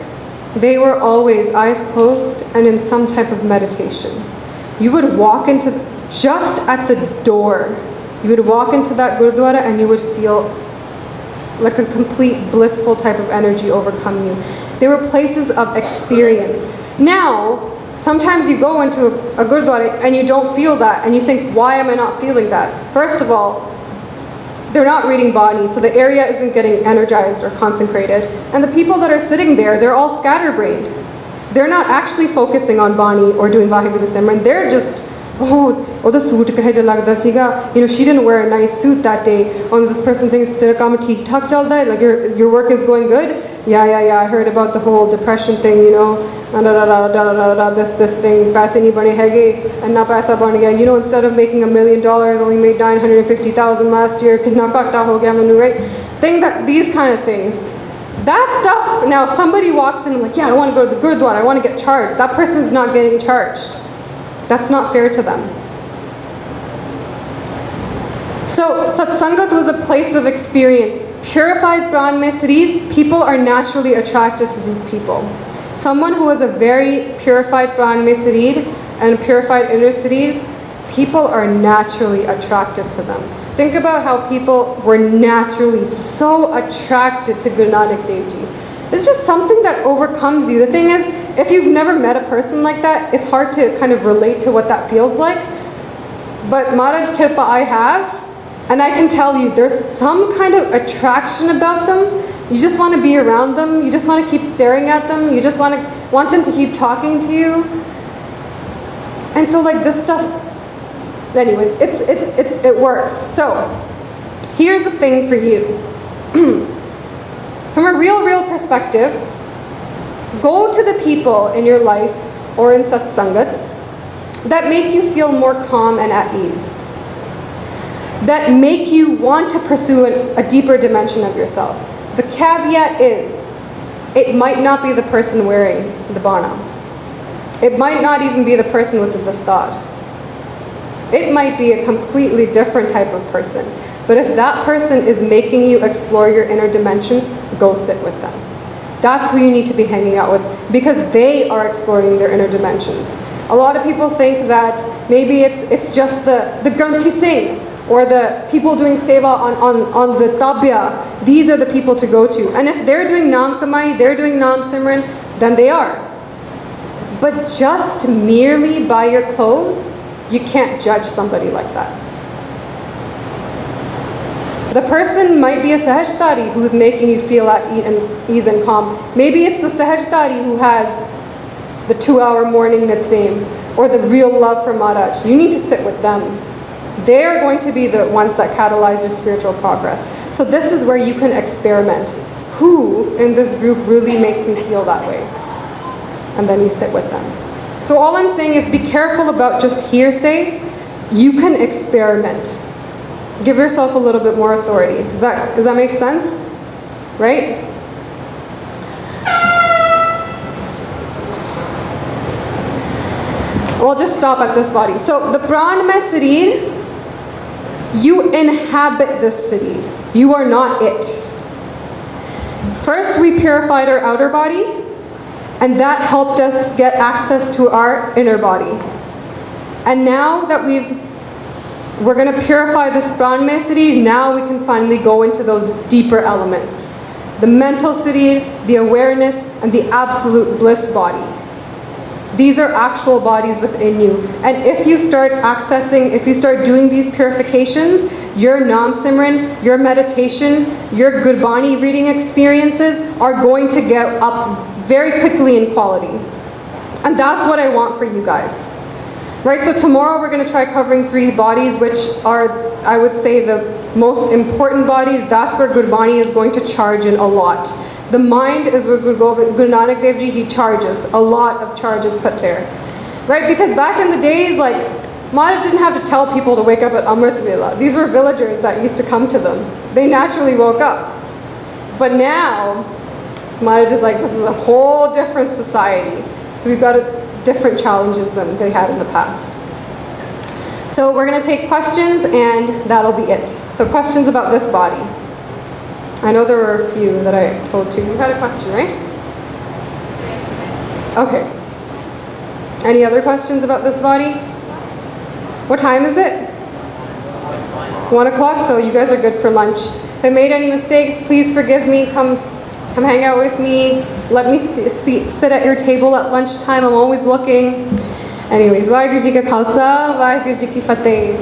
they were always eyes closed and in some type of meditation. You would walk into, just at the door, you would walk into that gurdwara and you would feel like a complete blissful type of energy overcome you. They were places of experience. Now, sometimes you go into a gurdwara and you don't feel that and you think, why am I not feeling that? First of all, they're not reading bani, so the area isn't getting energized or consecrated. And the people that are sitting there, they're all scatterbrained. They're not actually focusing on bani or doing Vaheguru Simran. They're just, the suit kahe ja lagda siga. She didn't wear a nice suit that day. This person thinks tera kaam theek thak chalda hai, like your work is going good. Yeah, I heard about the whole depression thing, this thing, paise nahi bane hege, and na paisa ban gaya. Instead of making $1 million, only made 950,000 last year, kitna katta ho gaya manu, right? These kind of things. That stuff, now somebody walks in and like, yeah, I want to go to the Gurdwara, I want to get charged. That person's not getting charged. That's not fair to them. So, Satsangat was a place of experience. Purified Brahma siddhis, people are naturally attracted to these people. Someone who has a very purified Brahma siddhi and purified inner siddhis, people are naturally attracted to them. Think about how people were naturally so attracted to Guru Nanak Dev Ji. It's just something that overcomes you. The thing is, if you've never met a person like that, it's hard to kind of relate to what that feels like. But Maharaj Kirpa I have, and I can tell you, there's some kind of attraction about them. You just want to be around them. You just want to keep staring at them. You just want them to keep talking to you. And so this stuff, anyways, it works. So here's the thing for you. From a real perspective, go to the people in your life or in Satsangat that make you feel more calm and at ease. That make you want to pursue a deeper dimension of yourself. The caveat is, it might not be the person wearing the bana. It might not even be the person with the dastard. It might be a completely different type of person. But if that person is making you explore your inner dimensions, go sit with them. That's who you need to be hanging out with, because they are exploring their inner dimensions. A lot of people think that maybe it's just the Granthi Singh, or the people doing seva on the tabya. These are the people to go to. And if they're doing Naam Kamai, they're doing Naam Simran, then they are. But just merely by your clothes, you can't judge somebody like that. The person might be a Sahajtari who's making you feel at ease and calm. Maybe it's the Sahajtari who has the 2-hour morning nitnem, or the real love for Maharaj. You need to sit with them. They're going to be the ones that catalyze your spiritual progress. So this is where you can experiment. Who in this group really makes me feel that way? And then you sit with them. So all I'm saying is be careful about just hearsay. You can experiment. Give yourself a little bit more authority. Does that make sense? Right? We'll just stop at this body. So the pran mein sareer, you inhabit this sareer. You are not it. First, we purified our outer body, and that helped us get access to our inner body. And now that we're going to purify this pran mein sareer, now we can finally go into those deeper elements. The mental sareer, the awareness, and the absolute bliss body. These are actual bodies within you. And if you start doing these purifications, your Nam Simran, your meditation, your Gurbani reading experiences are going to get up very quickly in quality. And that's what I want for you guys. Right, so tomorrow we're going to try covering 3 bodies, which are, I would say, the most important bodies. That's where Gurbani is going to charge in a lot. The mind is where Guru Nanak Dev Ji, he charges. A lot of charges put there. Right, because back in the days, like, Maharaj didn't have to tell people to wake up at Amrit Vela. These were villagers that used to come to them. They naturally woke up. But now, Maharaj is like, this is a whole different society. So we've got different challenges than they had in the past. So we're going to take questions, and that'll be it. So questions about this body. I know there were a few that I told to. You had a question, right? Okay. Any other questions about this body? What time is it? 1 o'clock, so you guys are good for lunch. If I made any mistakes, please forgive me. Come hang out with me. Let me sit at your table at lunchtime. I'm always looking. Anyways, Vaheguru Ji Ka Khalsa, Vaheguru Ji Ki Fateh.